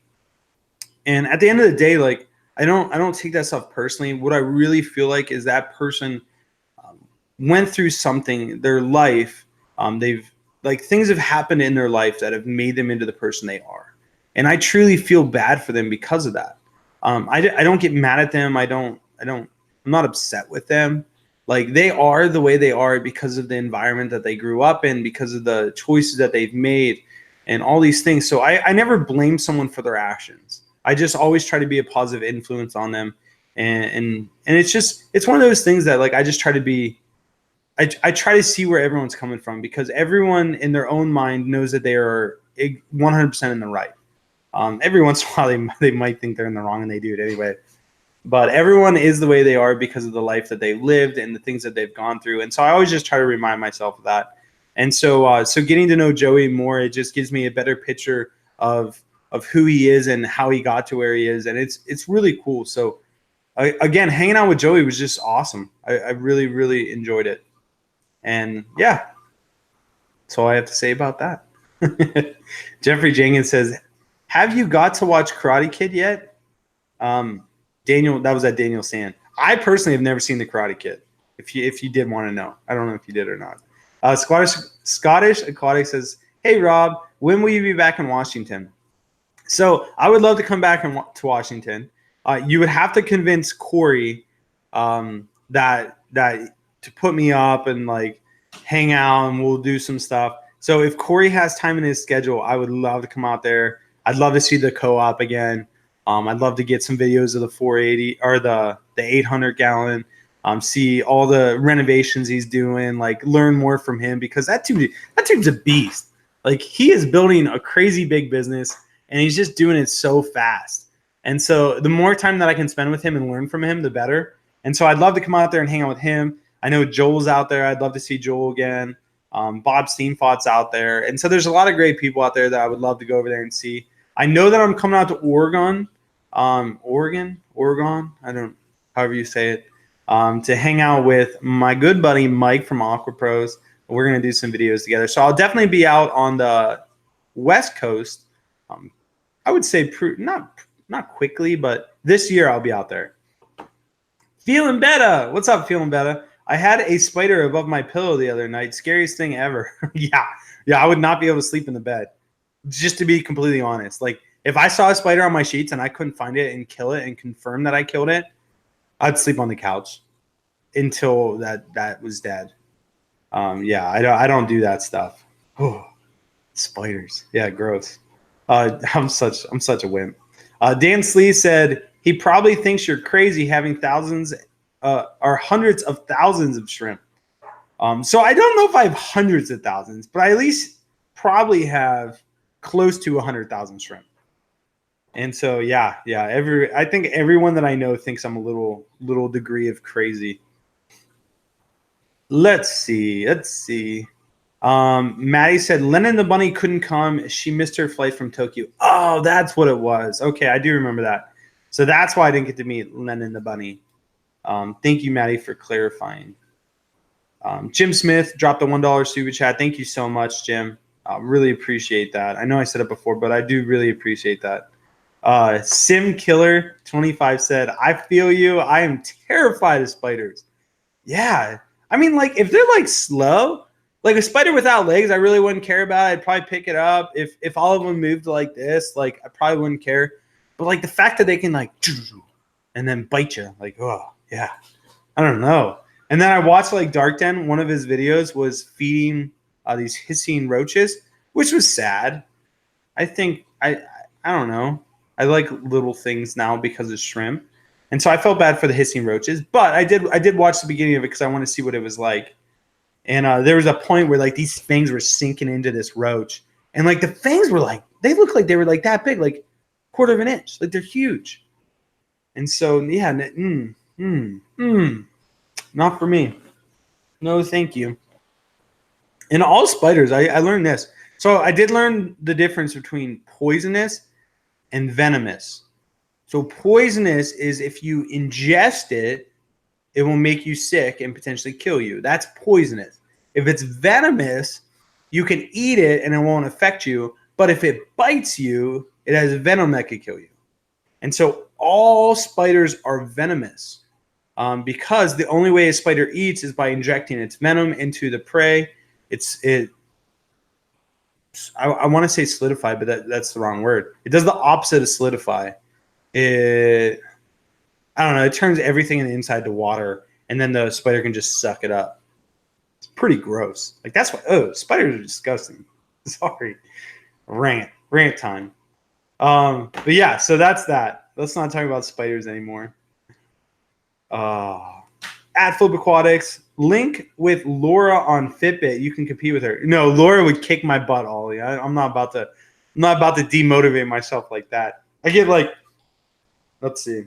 And at the end of the day, like I don't take that stuff personally. What I really feel like is that person went through something, their life. They've like things have happened in their life that have made them into the person they are. And I truly feel bad for them because of that. I don't get mad at them. I'm not upset with them. Like they are the way they are because of the environment that they grew up in, because of the choices that they've made and all these things. So I never blame someone for their actions. I just always try to be a positive influence on them. And it's one of those things that like, I just try to be, I try to see where everyone's coming from, because everyone in their own mind knows that they are 100% in the right. Every once in a while they might think they're in the wrong, and they do it anyway. But everyone is the way they are because of the life that they've lived and the things that they've gone through. And so I always just try to remind myself of that. And so getting to know Joey more, it just gives me a better picture of who he is and how he got to where he is. And it's really cool. So again, hanging out with Joey was just awesome. I really, really enjoyed it. And yeah, that's all I have to say about that. Jeffrey Jenkins says, have you got to watch Karate Kid yet? Daniel, that was at Daniel Sand. I personally have never seen the Karate Kid. If you did want to know, I don't know if you did or not. Scottish Aquatics says, "Hey Rob, when will you be back in Washington?" So I would love to come back to Washington. You would have to convince Corey that to put me up and like hang out, and we'll do some stuff. So if Corey has time in his schedule, I would love to come out there. I'd love to see the co-op again. I'd love to get some videos of the 480 or the 800 gallon. See all the renovations he's doing. Like learn more from him, because that dude's a beast. Like he is building a crazy big business, and he's just doing it so fast. And so the more time that I can spend with him and learn from him, the better. And so I'd love to come out there and hang out with him. I know Joel's out there. I'd love to see Joel again. Bob Steenfott's out there. And so there's a lot of great people out there that I would love to go over there and see. I know that I'm coming out to Oregon, I don't, however you say it, to hang out with my good buddy Mike from Aqua Pros. We're going to do some videos together. So I'll definitely be out on the West Coast. I would say not quickly, but this year I'll be out there. Feeling better. What's up, Feeling better? I had a spider above my pillow the other night. Scariest thing ever. Yeah, I would not be able to sleep in the bed. Just to be completely honest, like if I saw a spider on my sheets and I couldn't find it and kill it and confirm that I killed it, I'd sleep on the couch until that was dead. Yeah, I don't do that stuff. Oh, spiders. Yeah, gross. I'm such a wimp. Dan Slee said he probably thinks you're crazy having thousands or hundreds of thousands of shrimp. So I don't know if I have hundreds of thousands, but I at least probably have close to 100,000 shrimp. And so yeah. I think everyone that I know thinks I'm a little degree of crazy. Let's see. Maddie said Lennon the bunny couldn't come. She missed her flight from Tokyo. Oh, that's what it was. Okay, I do remember that. So that's why I didn't get to meet Lennon the bunny. Thank you, Maddie, for clarifying. Jim Smith dropped a $1 super chat. Thank you so much, Jim. Really appreciate that. I know I said it before, but I do really appreciate that. Sim Killer 25 said, I feel you. I am terrified of spiders. Yeah. I mean, like, if they're like slow, like a spider without legs, I really wouldn't care about it. I'd probably pick it up. If all of them moved like this, like, I probably wouldn't care. But like the fact that they can like and then bite you, like, oh yeah, I don't know. And then I watched like Dark Den. One of his videos was feeding these hissing roaches, which was sad. I think I don't know. I like little things now because of shrimp. And so I felt bad for the hissing roaches, but I did watch the beginning of it because I want to see what it was like. And there was a point where like these fangs were sinking into this roach, and like the fangs were like, they looked like they were like that big, like quarter of an inch, like they're huge. And so yeah, not for me. No, thank you. And all spiders, I learned this. So I did learn the difference between poisonous and venomous. So poisonous is if you ingest it, it will make you sick and potentially kill you. That's poisonous. If it's venomous, you can eat it and it won't affect you. But if it bites you, it has venom that could kill you. And so all spiders are venomous because the only way a spider eats is by injecting its venom into the prey. I want to say solidify, but that's the wrong word. It does the opposite of solidify. I don't know. It turns everything in the inside to water, and then the spider can just suck it up. It's pretty gross. Like that's what. Oh, spiders are disgusting. Sorry, rant time. But yeah, so that's that. Let's not talk about spiders anymore. At Flip Aquatics, link with Laura on Fitbit. You can compete with her. No, Laura would kick my butt, Ollie. I'm not about to demotivate myself like that. I get like, let's see.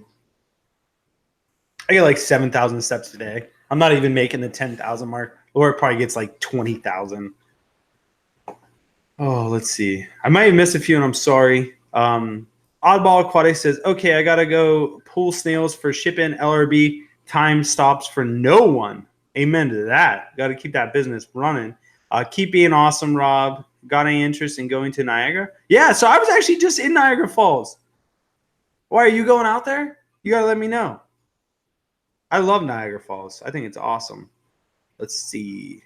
I get like 7,000 steps a day. I'm not even making the 10,000 mark. Laura probably gets like 20,000. Oh, let's see. I might have missed a few, and I'm sorry. Oddball Aquatics says, okay, I got to go pull snails for ship-in LRB. Time stops for no one. Amen to that. Got to keep that business running. Keep being awesome, Rob. Got any interest in going to Niagara? Yeah, so I was actually just in Niagara Falls. Why are you going out there? You got to let me know. I love Niagara Falls. I think it's awesome. Let's see.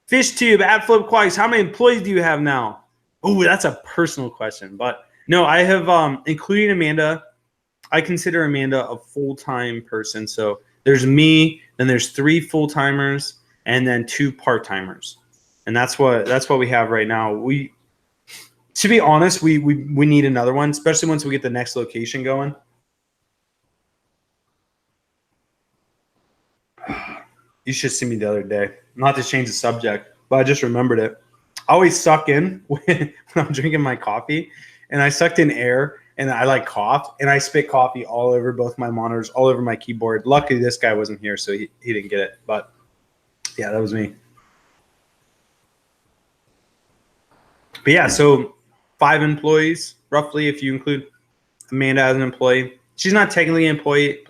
FishTube at Flip Aquatics. How many employees do you have now? Oh, that's a personal question. But no, I have, including Amanda, I consider Amanda a full-time person. So there's me, then there's 3 full-timers, and then 2 part-timers. And that's what we have right now. To be honest, we need another one, especially once we get the next location going. You should see me the other day. Not to change the subject, but I just remembered it. I always suck in when I'm drinking my coffee, and I sucked in air, and I like coughed, and I spit coffee all over both my monitors, all over my keyboard. Luckily, this guy wasn't here, so he didn't get it. But yeah, that was me. But yeah, so 5 employees, roughly, if you include Amanda as an employee. She's not technically an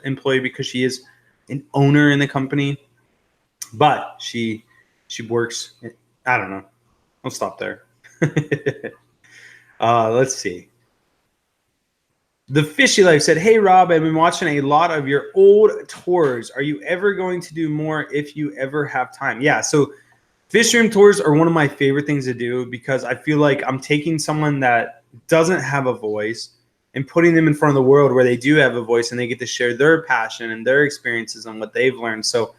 employee because she is an owner in the company, but she works. I don't know. I'll stop there. Let's see. The Fishy Life said, hey, Rob, I've been watching a lot of your old tours. Are you ever going to do more if you ever have time? Yeah, so fish room tours are one of my favorite things to do because I feel like I'm taking someone that doesn't have a voice and putting them in front of the world where they do have a voice and they get to share their passion and their experiences and what they've learned. So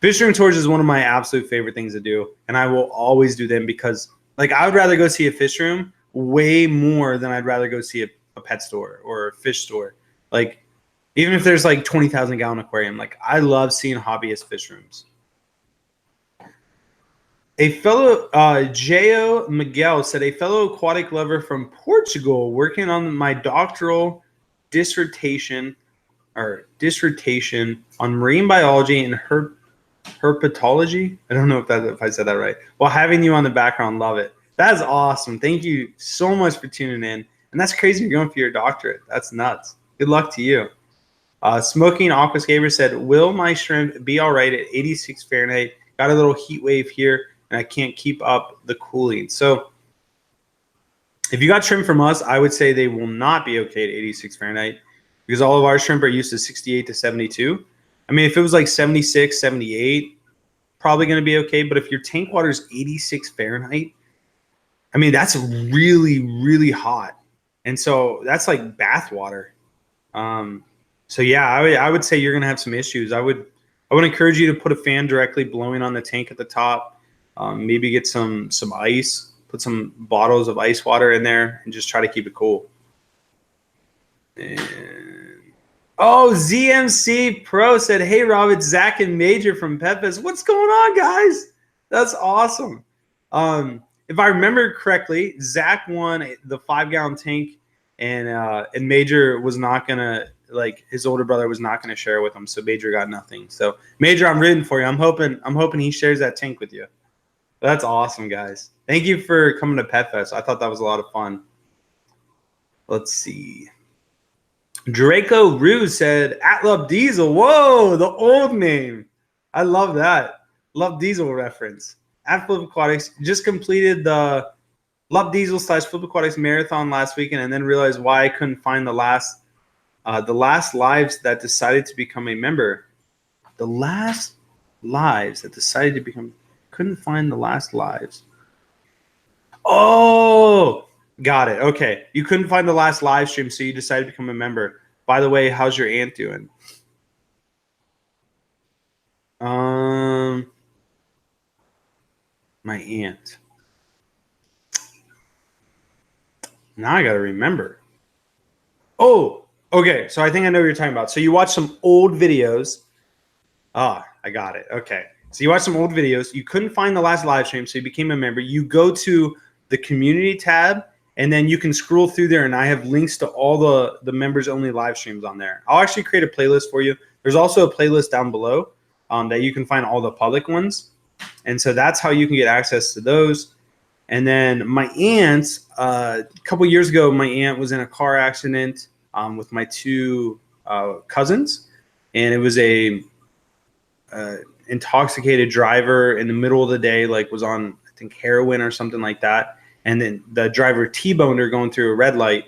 fish room tours is one of my absolute favorite things to do, and I will always do them because, like, I would rather go see a fish room way more than I'd rather go see a pet store or a fish store. Like, even if there's like 20,000 gallon aquarium, like, I love seeing hobbyist fish rooms. A fellow, J.O. Miguel said, a fellow aquatic lover from Portugal working on my doctoral dissertation on marine biology and herpetology. I don't know if I said that right. While having you on the background, love it. That is awesome. Thank you so much for tuning in. And that's crazy. You're going for your doctorate. That's nuts. Good luck to you. Smoking Aquascaper said, will my shrimp be all right at 86 Fahrenheit? Got a little heat wave here, and I can't keep up the cooling. So if you got shrimp from us, I would say they will not be okay at 86 Fahrenheit because all of our shrimp are used to 68 to 72. I mean, if it was like 76, 78, probably going to be okay. But if your tank water is 86 Fahrenheit, I mean, that's really, really hot. And so that's like bath water. So yeah, I would say you're gonna have some issues. I would encourage you to put a fan directly blowing on the tank at the top. Maybe get some ice, put some bottles of ice water in there, and just try to keep it cool. And ZMC Pro said, "Hey Rob, it's Zach and Major from PetFest. What's going on, guys? That's awesome." If I remember correctly, Zach won the 5-gallon tank, and Major was not gonna. Like his older brother was not going to share with him, so Major got nothing. So Major, I'm rooting for you. I'm hoping he shares that tank with you. But that's awesome, guys. Thank you for coming to PetFest. I thought that was a lot of fun. Let's see. Draco Ruse said, "Atlub Diesel." Whoa, the old name. I love that. Love Diesel reference. At Flip Aquatics just completed the Love Diesel / Flip Aquatics marathon last weekend, and then realized why I couldn't find the last lives that decided to become a member. The last lives that decided to become, couldn't find the last lives. Oh, got it. Okay. You couldn't find the last live stream, so you decided to become a member. By the way, how's your aunt doing? My aunt. Now I got to remember. Oh, okay, so I think I know what you're talking about. So you watch some old videos. I got it. Okay. So you watched some old videos. You couldn't find the last live stream, so you became a member. You go to the community tab, and then you can scroll through there, and I have links to all the members-only live streams on there. I'll actually create a playlist for you. There's also a playlist down below that you can find all the public ones. And so that's how you can get access to those. And then my aunt, a couple years ago, my aunt was in a car accident with my two cousins, and it was a intoxicated driver in the middle of the day, like was on, I think, heroin or something like that. And then the driver T-boned her going through a red light.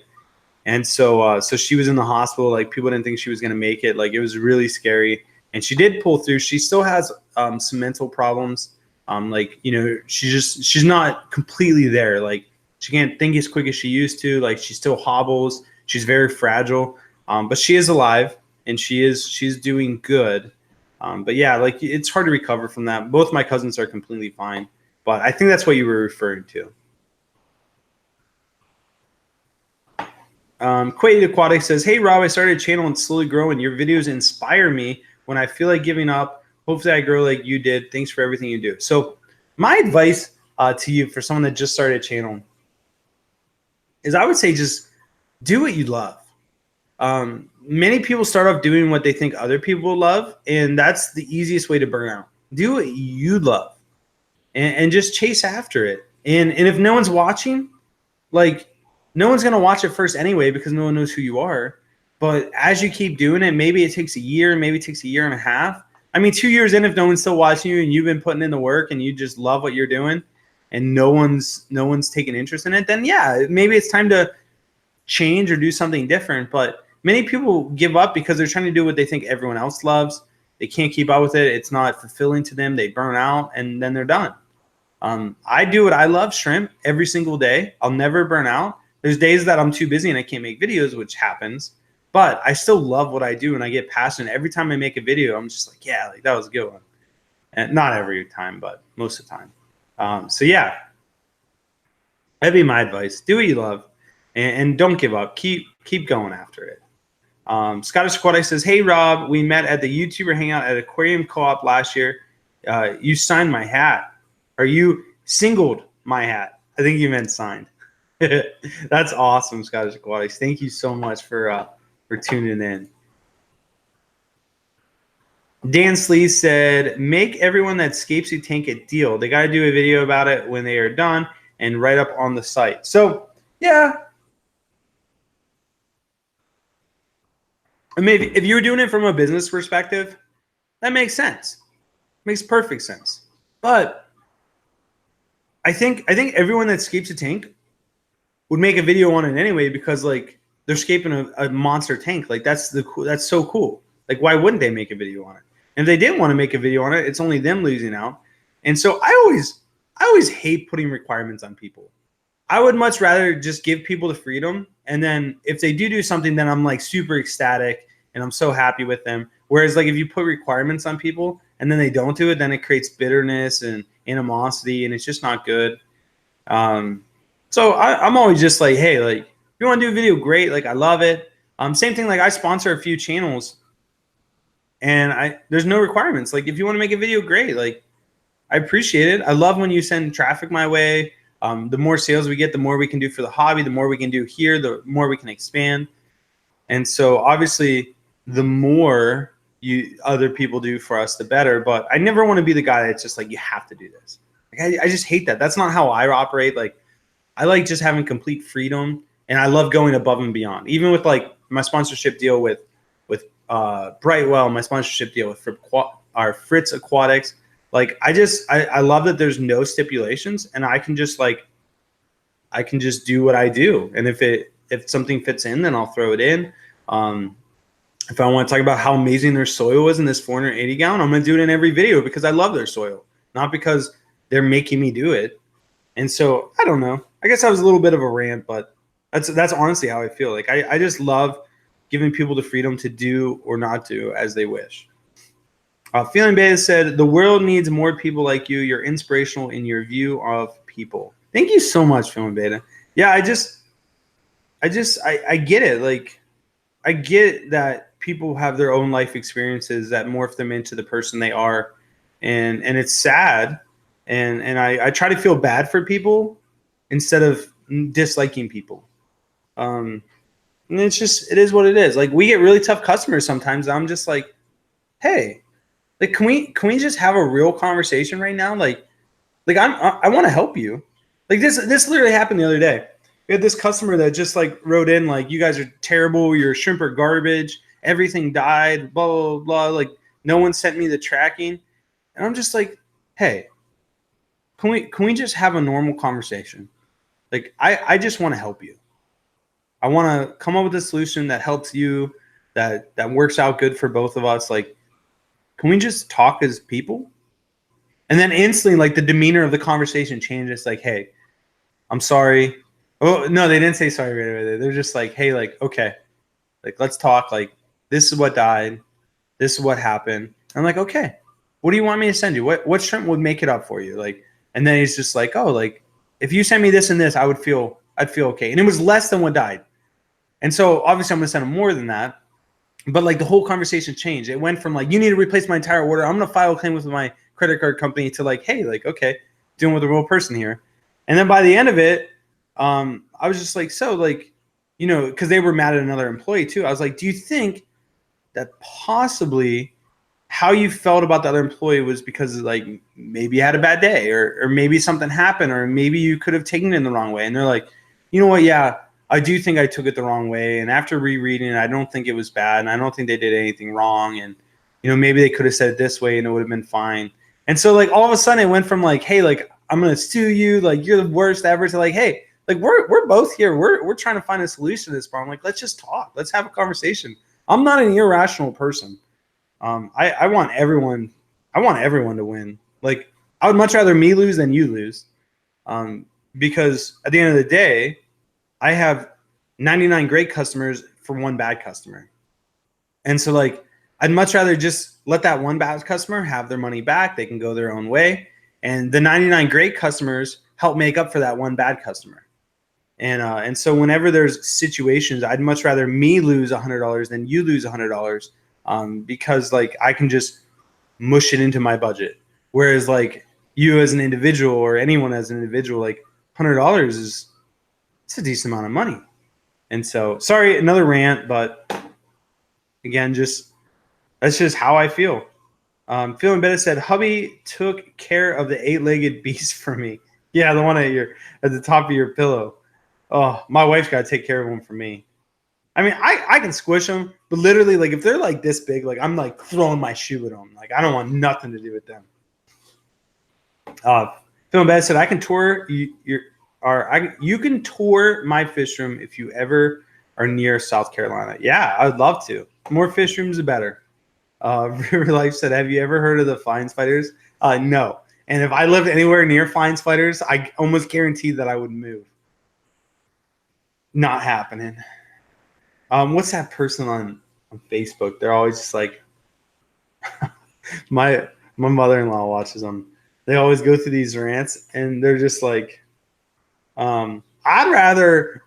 And so she was in the hospital. Like, people didn't think she was going to make it. Like, it was really scary. And she did pull through. She still has some mental problems. Like, you know, she's not completely there. Like, she can't think as quick as she used to. Like, she still hobbles. She's very fragile. But she is alive, and she's doing good. But yeah, like, it's hard to recover from that. Both my cousins are completely fine. But I think that's what you were referring to. Quaid Aquatics says, "Hey Rob, I started a channel and slowly growing. Your videos inspire me when I feel like giving up. Hopefully I grow like you did. Thanks for everything you do." So my advice to you for someone that just started a channel is, I would say, just do what you love. Many people start off doing what they think other people love, and that's the easiest way to burn out. Do what you love and just chase after it. And if no one's watching, like, no one's going to watch it first anyway, because no one knows who you are. But as you keep doing it, maybe it takes a year, maybe it takes a year and a half. I mean, 2 years in, if no one's still watching you and you've been putting in the work and you just love what you're doing and no one's taking interest in it, then yeah, maybe it's time to change or do something different. But many people give up because they're trying to do what they think everyone else loves. They can't keep up with it. It's not fulfilling to them. They burn out, and then they're done. I do what I love, shrimp, every single day. I'll never burn out. There's days that I'm too busy and I can't make videos, which happens, but I still love what I do and I get passionate. Every time I make a video, I'm just like, yeah, like, that was a good one. And not every time, but most of the time. So yeah, that'd be my advice. Do what you love and don't give up. Keep going after it. Scottish Aquatic says, "Hey Rob, we met at the YouTuber hangout at Aquarium Co-op last year. You signed my hat. Or you singled my hat." I think you meant signed. That's awesome, Scottish Aquatics. Thank you so much for for tuning in. Dan Slee said, make everyone that scapes your tank a deal. They got to do a video about it when they are done and write up on the site. So, yeah. I mean, if you were doing it from a business perspective, that makes sense. Makes perfect sense. But I think everyone that scapes a tank would make a video on it anyway because like they're scaping a monster tank. Like that's so cool. Like why wouldn't they make a video on it? And if they didn't want to make a video on it, it's only them losing out. And so I always hate putting requirements on people. I would much rather just give people the freedom. And then if they do something, then I'm like super ecstatic and I'm so happy with them. Whereas like if you put requirements on people and then they don't do it, then it creates bitterness and animosity and it's just not good. So I'm always just like, hey, like if you want to do a video, great. Like I love it. Same thing. Like I sponsor a few channels and there's no requirements. Like if you want to make a video, great. Like I appreciate it. I love when you send traffic my way. The more sales we get, the more we can do for the hobby, the more we can do here, the more we can expand. And so obviously the more other people do for us, the better. But I never want to be the guy that's just like, you have to do this. Like I just hate that. That's not how I operate. Like I like just having complete freedom and I love going above and beyond. Even with like my sponsorship deal with Brightwell, my sponsorship deal with Fritz Aquatics. Like I love that there's no stipulations and I can just do what I do. And if something fits in, then I'll throw it in. If I want to talk about how amazing their soil is in this 480 gallon, I'm going to do it in every video because I love their soil, not because they're making me do it. And so I don't know. I guess that was a little bit of a rant, but that's honestly how I feel. Like I just love giving people the freedom to do or not do as they wish. Feeling Beta said, the world needs more people like you. You're inspirational in your view of people. Thank you so much, Feeling Beta. Yeah, I get it. Like, I get that people have their own life experiences that morph them into the person they are. And it's sad. And I try to feel bad for people instead of disliking people. And it is what it is. Like we get really tough customers sometimes. I'm just like, hey, like can we just have a real conversation right now? Like I want to help you. Like this literally happened the other day. We had this customer that just like wrote in like, you guys are terrible. Your shrimp are garbage. Everything died. Blah blah blah. Like no one sent me the tracking, and I'm just like, hey, can we just have a normal conversation? Like I just want to help you. I want to come up with a solution that helps you, that works out good for both of us. Like, can we just talk as people? And then instantly, like the demeanor of the conversation changes. Like, hey, I'm sorry. Oh no, they didn't say sorry right away. They're just like, hey, like, okay, like let's talk. Like, this is what died. This is what happened. I'm like, okay, what do you want me to send you? What shrimp would make it up for you? Like, and then he's just like, oh, like if you send me this and this, I'd feel okay. And it was less than what died. And so obviously I'm going to send him more than that. But like the whole conversation changed. It went from like, you need to replace my entire order. I'm going to file a claim with my credit card company to like, hey, like, okay, dealing with a real person here. And then by the end of it, I was just like, so like, you know, because they were mad at another employee too. I was like, do you think that possibly how you felt about the other employee was because like maybe you had a bad day or maybe something happened or maybe you could have taken it in the wrong way? And they're like, you know what? Yeah, I do think I took it the wrong way. And after rereading it, I don't think it was bad. And I don't think they did anything wrong. And, you know, maybe they could have said it this way and it would have been fine. And so like all of a sudden it went from like, hey, like I'm going to sue you. Like you're the worst ever to like, hey, like we're both here. We're trying to find a solution to this problem. Like, let's just talk. Let's have a conversation. I'm not an irrational person. I want everyone to win. Like I would much rather me lose than you lose. Because at the end of the day, I have 99 great customers for one bad customer. And so like, I'd much rather just let that one bad customer have their money back. They can go their own way. And the 99 great customers help make up for that one bad customer. And so whenever there's situations, I'd much rather me lose $100 than you lose $100. Because like, I can just mush it into my budget. Whereas like you as an individual or anyone as an individual, like $100 it's a decent amount of money. And so, sorry, another rant, but again, that's just how I feel. Feeling better said, hubby took care of the 8-legged beast for me. Yeah, the one at the top of your pillow. Oh, my wife's got to take care of them for me. I mean, I can squish them, but literally, like, if they're like this big, like, I'm like throwing my shoe at them. Like, I don't want nothing to do with them. Feeling bad said, I can tour you can tour my fish room if you ever are near South Carolina. Yeah, I'd love to. More fish rooms, the better. River Life said, have you ever heard of the fine spiders? No. And if I lived anywhere near fine spiders, I almost guarantee that I would move. Not happening. What's that person on Facebook? They're always just like, my mother-in-law watches them. They always go through these rants, and they're just like, I'd rather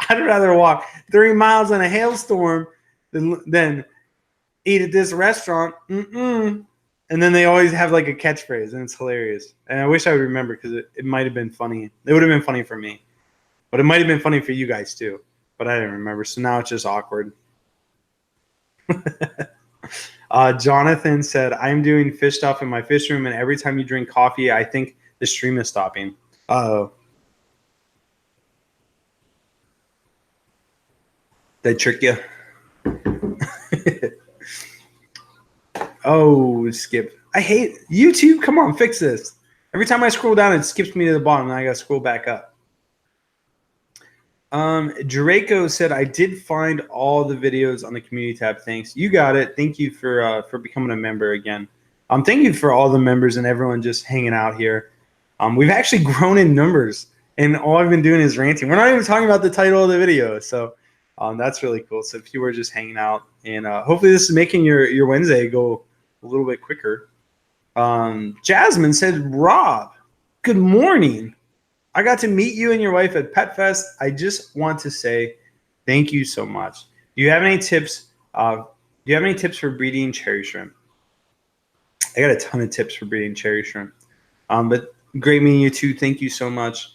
walk 3 miles in a hailstorm than eat at this restaurant. Mm-mm. And then they always have like a catchphrase, and it's hilarious. And I wish I would remember, because it might have been funny. It would have been funny for me, but it might have been funny for you guys too. But I didn't remember, so now it's just awkward. Jonathan said, I'm doing fish stuff in my fish room, and every time you drink coffee, I think the stream is stopping. Uh-oh. Did I trick you? Oh, skip. I hate YouTube. Come on, fix this. Every time I scroll down, it skips me to the bottom, and I got to scroll back up. Draco said, I did find all the videos on the community tab. Thanks. You got it. Thank you for becoming a member again. Thank you for all the members and everyone just hanging out here. We've actually grown in numbers, and all I've been doing is ranting. We're not even talking about the title of the video, so that's really cool. So if you were just hanging out, and hopefully this is making your Wednesday go a little bit quicker. Jasmine said, Rob, good morning. I got to meet you and your wife at PetFest. I just want to say thank you so much. Do you have any tips? For breeding cherry shrimp? I got a ton of tips for breeding cherry shrimp. But great meeting you too. Thank you so much.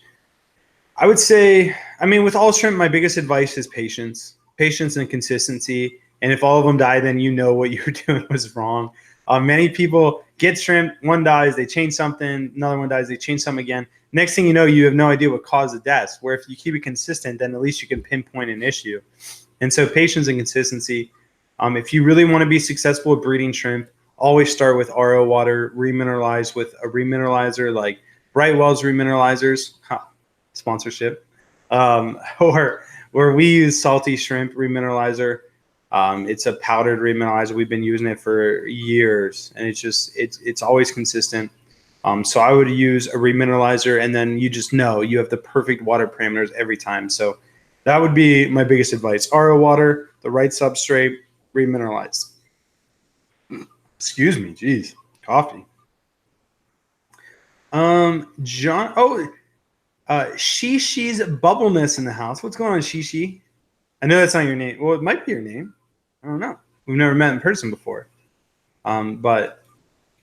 I would say, with all shrimp, my biggest advice is patience and consistency. And if all of them die, then you know what you were doing was wrong. Many people get shrimp, one dies, they change something, another one dies, they change something again. Next thing you know, you have no idea what caused the death. Where if you keep it consistent, then at least you can pinpoint an issue. And so patience and consistency. If you really want to be successful at breeding shrimp, always start with RO water, remineralize with a remineralizer like Brightwell's remineralizers, sponsorship, or where we use Salty Shrimp remineralizer. It's a powdered remineralizer. We've been using it for years, and it's always consistent. So I would use a remineralizer, and then you just know you have the perfect water parameters every time. So that would be my biggest advice. RO water, the right substrate, remineralize. Excuse me, geez, coffee. John, Shishi's bubbleness in the house. What's going on, Shishi? I know that's not your name. Well, it might be your name. I don't know. We've never met in person before. But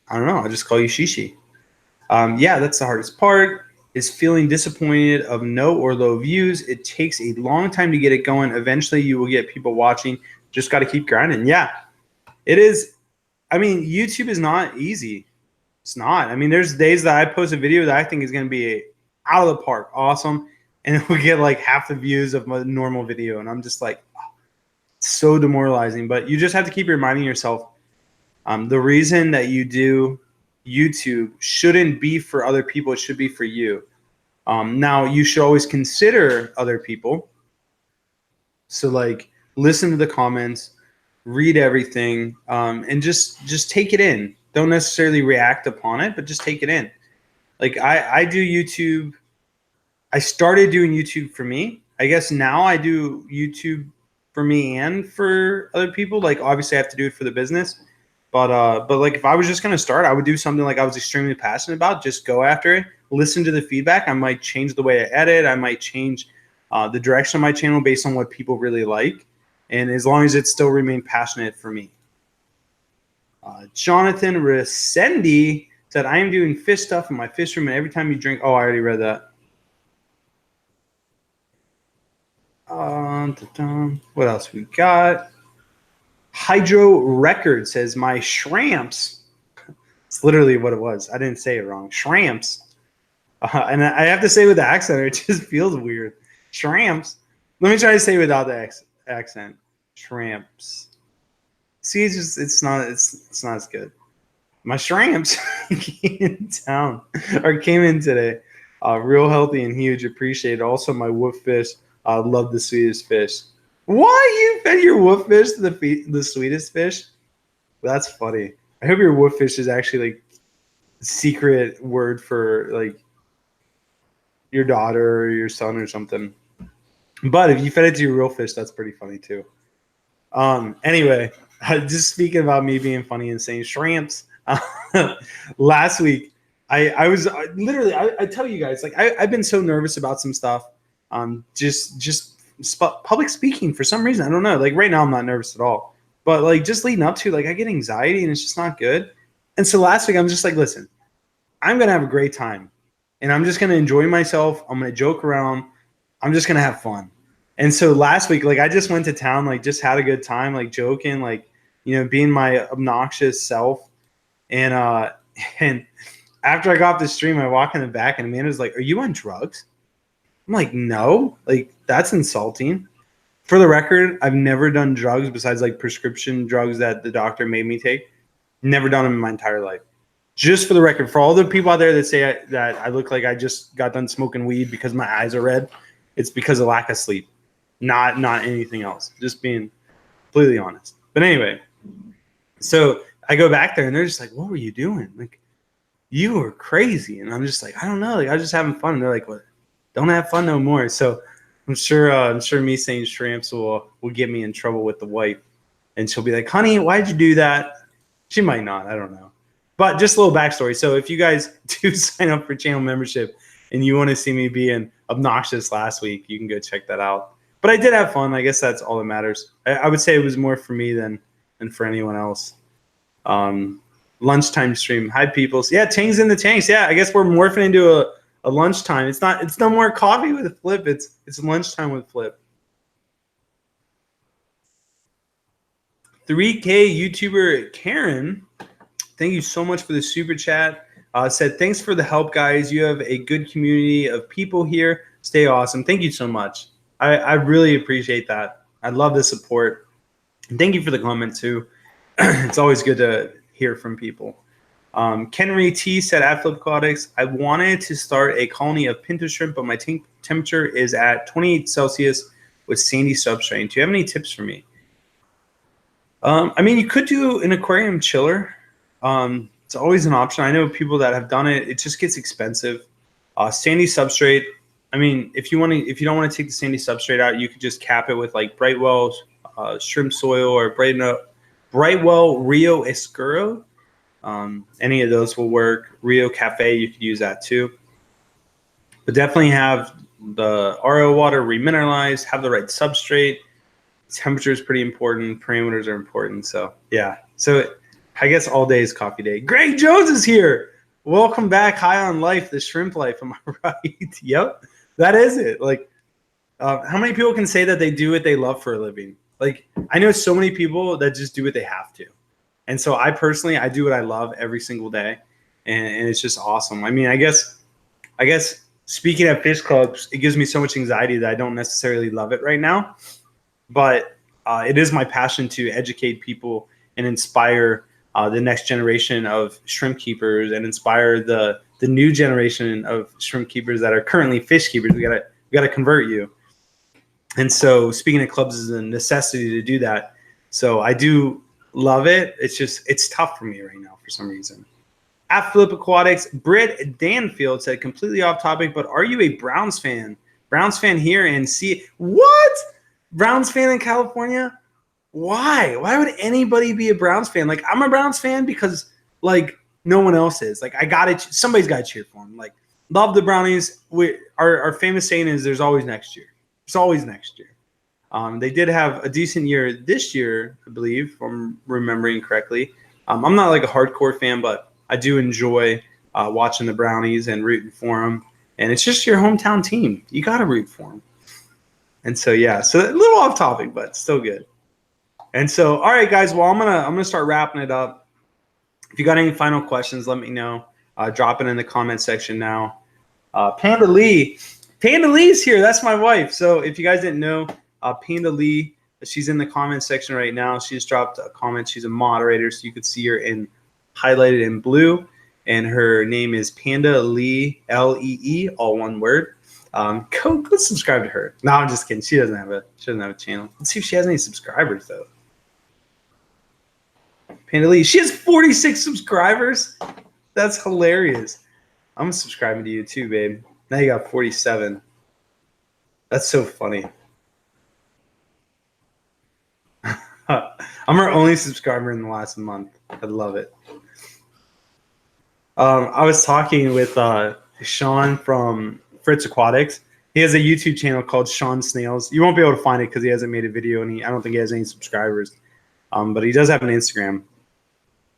I don't know. I'll just call you Shishi. Yeah, that's the hardest part, is feeling disappointed of no or low views. It takes a long time to get it going. Eventually, you will get people watching. Just got to keep grinding. Yeah, it is. YouTube is not easy. It's not. There's days that I post a video that I think is going to be out of the park, awesome, and it will get like half the views of my normal video, and I'm just like, oh, it's so demoralizing. But you just have to keep reminding yourself, the reason that you do YouTube shouldn't be for other people. It should be for you. Now, you should always consider other people. So, like, listen to the comments, read everything, and just take it in. Don't necessarily react upon it, but just take it in. Like, I do YouTube. I started doing YouTube for me. I guess now I do YouTube for me and for other people. Like, obviously I have to do it for the business. But like, if I was just going to start, I would do something like I was extremely passionate about. Just go after it. Listen to the feedback. I might change the way I edit. I might change the direction of my channel based on what people really like. And as long as it still remain passionate for me. Jonathan Resendi said, I am doing fish stuff in my fish room, and every time you drink. Oh, I already read that. What else we got? Hydro Record says, my shrimps. It's literally what it was. I didn't say it wrong. Shrimps. And I have to say with the accent, it just feels weird. Shrimps. Let me try to say it without the accent. Shrimps. See, it's not as good. My shrimps came in town or came in today. Real healthy and huge. Appreciate it. Also, my wolffish. Love the sweetest fish. Why you fed your wolffish to the sweetest fish? That's funny. I hope your wolffish is actually like secret word for like your daughter or your son or something. But if you fed it to your real fish, that's pretty funny too. Anyway, just speaking about me being funny and saying shrimps. Last week, I was literally I tell you guys, like I've been so nervous about some stuff. Just public speaking for some reason. I don't know. Like right now I'm not nervous at all. But like just leading up to, like, I get anxiety and it's just not good. And so last week I'm just like, listen, I'm going to have a great time and I'm just going to enjoy myself. I'm going to joke around. I'm just going to have fun. And so last week, like I just went to town, like just had a good time, like joking, like, you know, being my obnoxious self. And after I got off the stream, I walk in the back and Amanda's like, are you on drugs? I'm like, no, like that's insulting. For the record, I've never done drugs besides like prescription drugs that the doctor made me take. Never done them in my entire life. Just for the record, for all the people out there that say that I look like I just got done smoking weed because my eyes are red, it's because of lack of sleep, not anything else. Just being completely honest. But anyway, so I go back there and they're just like, "What were you doing? Like, you were crazy." And I'm just like, "I don't know. Like, I was just having fun." And they're like, "What? Don't have fun no more." So I'm sure me saying shrimps will get me in trouble with the wife, and she'll be like, "Honey, why'd you do that?" She might not. I don't know. But just a little backstory. So if you guys do sign up for channel membership and you want to see me being obnoxious last week, you can go check that out. But I did have fun. I guess that's all that matters. I would say it was more for me than for anyone else. Lunchtime stream. Hi, peoples. Yeah, Tang's in the tanks. Yeah, I guess we're morphing into a lunchtime. It's no more coffee with Flip. It's lunchtime with Flip. 3K YouTuber Karen, thank you so much for the super chat. Said, thanks for the help, guys. You have a good community of people here. Stay awesome. Thank you so much. I really appreciate that. I love the support. And thank you for the comment, too. It's always good to hear from people. Kenry T said, at Flip Aquatics, I wanted to start a colony of pinto shrimp, but my temperature is at 28 Celsius with sandy substrate. Do you have any tips for me? I mean, you could do an aquarium chiller. It's always an option. I know people that have done it. It just gets expensive. Sandy substrate. I mean, if you don't want to take the sandy substrate out, you could just cap it with like Brightwell shrimp soil or Brightwell Rio Escuro. Any of those will work. Rio Cafe, you could use that too. But definitely have the RO water remineralized. Have the right substrate. Temperature is pretty important. Parameters are important. So yeah. So I guess all day is coffee day. Greg Jones is here. Welcome back. High on life, the shrimp life. Am I right? Yep, that is it. Like, how many people can say that they do what they love for a living? Like, I know so many people that just do what they have to. And so I personally, I do what I love every single day. And it's just awesome. I mean, I guess speaking at fish clubs, it gives me so much anxiety that I don't necessarily love it right now. But it is my passion to educate people and inspire the next generation of shrimp keepers and inspire the new generation of shrimp keepers that are currently fish keepers. We gotta convert you. And so speaking of clubs is a necessity to do that. So I do love it. It's tough for me right now for some reason. At Flip Aquatics, Britt Danfield said, completely off topic, but are you a Browns fan? Browns fan here and see what? Browns fan in California? Why? Why would anybody be a Browns fan? Like, I'm a Browns fan because, like, no one else is. Like, somebody's got to cheer for them. Like, love the Brownies. Our famous saying is there's always next year. There's always next year. They did have a decent year this year, I believe, if I'm remembering correctly. I'm not, like, a hardcore fan, but I do enjoy watching the Brownies and rooting for them. And it's just your hometown team. You got to root for them. And so, yeah, so a little off topic, but still good. And so, all right, guys. Well, I'm gonna start wrapping it up. If you got any final questions, let me know. Drop it in the comment section now. Panda Lee's here. That's my wife. So if you guys didn't know, Panda Lee, she's in the comment section right now. She just dropped a comment. She's a moderator, so you could see her in highlighted in blue. And her name is Panda Lee, Lee, all one word. Go subscribe to her. No, I'm just kidding. She doesn't have a channel. Let's see if she has any subscribers though. Panda Lee, she has 46 subscribers. That's hilarious. I'm subscribing to you too, babe. Now you got 47. That's so funny. I'm her only subscriber in the last month. I love it. I was talking with Sean from Fritz Aquatics. He has a YouTube channel called Sean Snails. You won't be able to find it because he hasn't made a video, and I don't think he has any subscribers. But he does have an Instagram.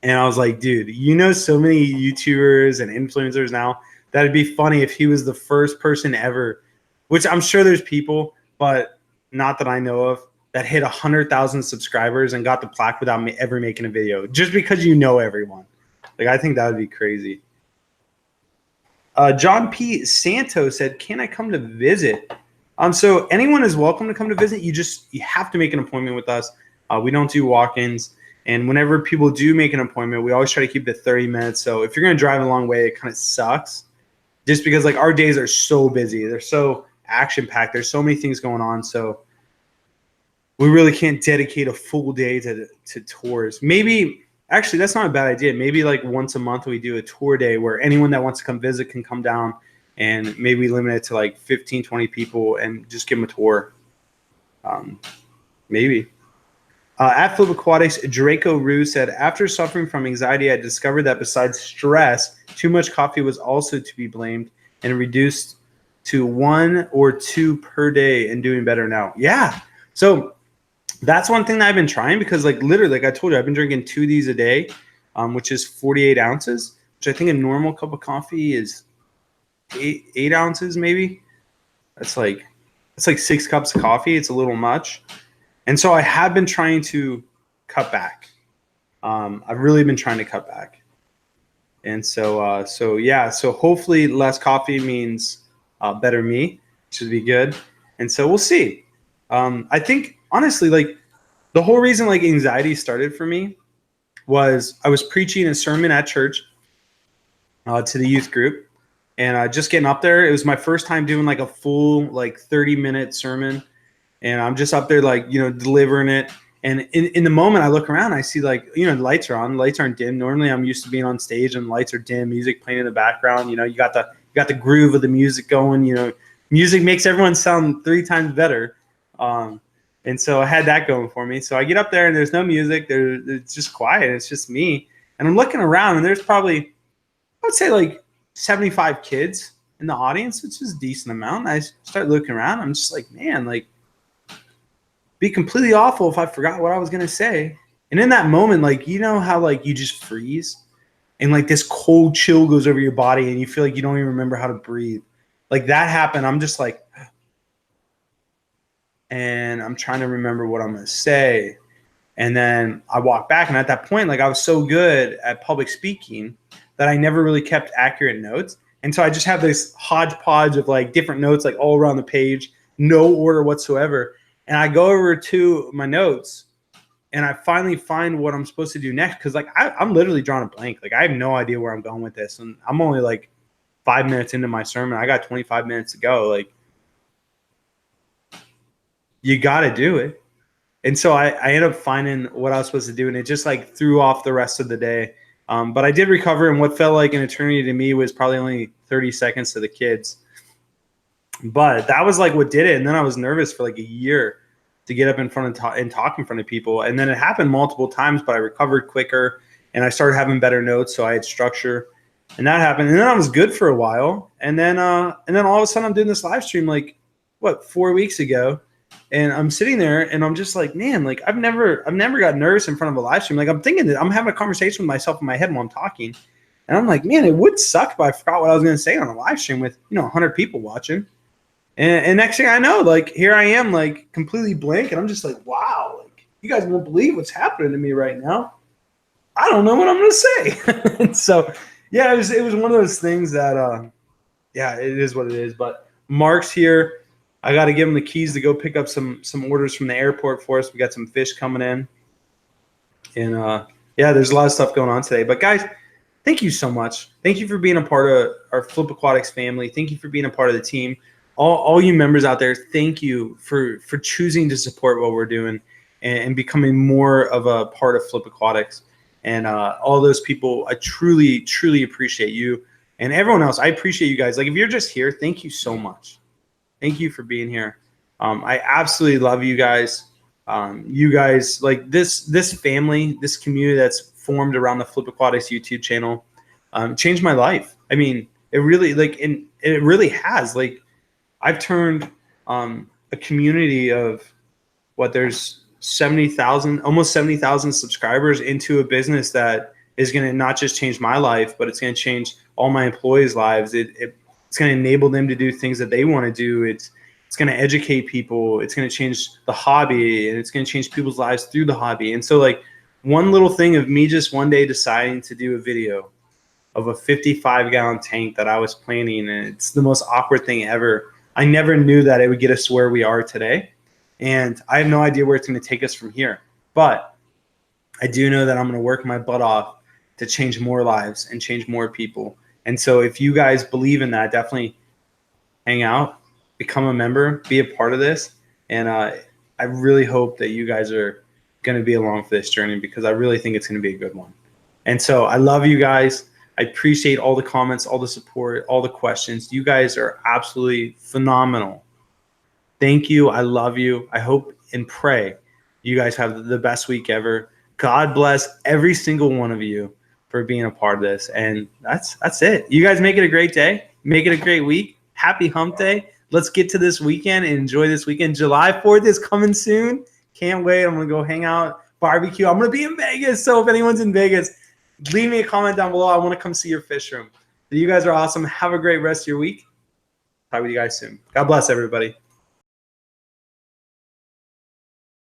And I was like, dude, you know so many YouTubers and influencers now that it'd be funny if he was the first person ever, which I'm sure there's people, but not that I know of, that hit 100,000 subscribers and got the plaque without ever making a video, just because you know everyone. Like, I think that would be crazy. John P. Santo said, can I come to visit? So anyone is welcome to come to visit. You have to make an appointment with us. We don't do walk-ins. And whenever people do make an appointment, we always try to keep it 30 minutes. So if you're going to drive a long way, it kind of sucks. Just because like our days are so busy. They're so action-packed. There's so many things going on. So we really can't dedicate a full day to tours. Maybe, actually, that's not a bad idea. Maybe like once a month we do a tour day where anyone that wants to come visit can come down, and maybe limit it to like 15, 20 people and just give them a tour. Maybe. At Flip Aquatics, Draco Rue said, after suffering from anxiety, I discovered that besides stress, too much coffee was also to be blamed, and reduced to 1 or 2 per day and doing better now. Yeah. So that's one thing that I've been trying, because like literally, like I told you, I've been drinking 2 of these a day, which is 48 ounces, which I think a normal cup of coffee is 8 ounces maybe. That's like 6 cups of coffee. It's a little much. And so I have been trying to cut back. I've really been trying to cut back. And so yeah, so hopefully less coffee means better me, which would be good. And so we'll see. I think honestly, like the whole reason like anxiety started for me was I was preaching a sermon at church to the youth group, and just getting up there. It was my first time doing like a full like 30-minute sermon. And I'm just up there, like, you know, delivering it. And in the moment I look around, I see like, you know, the lights are on, the lights aren't dim. Normally I'm used to being on stage and the lights are dim, music playing in the background. You know, you got the groove of the music going, you know, music makes everyone sound 3 times better. And so I had that going for me. So I get up there and there's no music. It's just quiet. It's just me. And I'm looking around and there's probably, I would say like 75 kids in the audience, which is a decent amount. And I start looking around. I'm just like, man, like, be completely awful if I forgot what I was going to say. And in that moment, like, you know how like you just freeze and like this cold chill goes over your body and you feel like you don't even remember how to breathe. Like that happened. I'm just like, and I'm trying to remember what I'm going to say. And then I walk back. And at that point, like I was so good at public speaking that I never really kept accurate notes. And so I just have this hodgepodge of like different notes, like all around the page, no order whatsoever. And I go over to my notes and I finally find what I'm supposed to do next. Cause like I'm literally drawing a blank. Like I have no idea where I'm going with this. And I'm only like 5 minutes into my sermon. I got 25 minutes to go. Like you got to do it. And so I ended up finding what I was supposed to do. And it just like threw off the rest of the day. But I did recover. And what felt like an eternity to me was probably only 30 seconds to the kids. But that was like what did it. And then I was nervous for like a year to get up in front and talk in front of people. And then it happened multiple times, but I recovered quicker and I started having better notes. So I had structure and that happened. And then I was good for a while. And then all of a sudden I'm doing this live stream, like 4 weeks ago. And I'm sitting there and I'm just like, man, like I've never got nervous in front of a live stream. Like I'm thinking that I'm having a conversation with myself in my head while I'm talking. And I'm like, man, it would suck if I forgot what I was going to say on a live stream with, 100 people watching. And next thing I know, like here I am, like completely blank, and I'm just like, wow, like you guys won't believe what's happening to me right now. I don't know what I'm going to say. And so, yeah, it was one of those things that, yeah, it is what it is. But Mark's here. I got to give him the keys to go pick up some orders from the airport for us. We got some fish coming in. And, yeah, there's a lot of stuff going on today. But, guys, thank you so much. Thank you for being a part of our Flip Aquatics family. Thank you for being a part of the team. All you members out there, thank you for choosing to support what we're doing and becoming more of a part of Flip Aquatics. And all those people, I truly, truly appreciate you. And everyone else, I appreciate you guys. Like, if you're just here, thank you so much. Thank you for being here. I absolutely love you guys. You guys, like this family, this community that's formed around the Flip Aquatics YouTube channel, changed my life. I mean, it really, like, and it really has. Like, I've turned a community of there's 70,000, almost 70,000 subscribers into a business that is going to not just change my life, but it's going to change all my employees' lives. It's going to enable them to do things that they want to do. It's going to educate people. It's going to change the hobby, and it's going to change people's lives through the hobby. And so, like, one little thing of me just one day deciding to do a video of a 55-gallon tank that I was planning, and it's the most awkward thing ever. I never knew that it would get us to where we are today. And I have no idea where it's going to take us from here. But I do know that I'm going to work my butt off to change more lives and change more people. And so if you guys believe in that, definitely hang out, become a member, be a part of this. And I really hope that you guys are going to be along for this journey, because I really think it's going to be a good one. And so I love you guys. I appreciate all the comments, all the support, all the questions. You guys are absolutely phenomenal. Thank you. I love you. I hope and pray you guys have the best week ever. God bless every single one of you for being a part of this. And that's it. You guys make it a great day. Make it a great week. Happy hump day. Let's get to this weekend and enjoy this weekend. July 4th is coming soon. Can't wait. I'm going to go hang out, barbecue. I'm going to be in Vegas. So if anyone's in Vegas, leave me a comment down below. I want to come see your fish room. You guys are awesome. Have a great rest of your week. Talk with you guys soon. God bless everybody.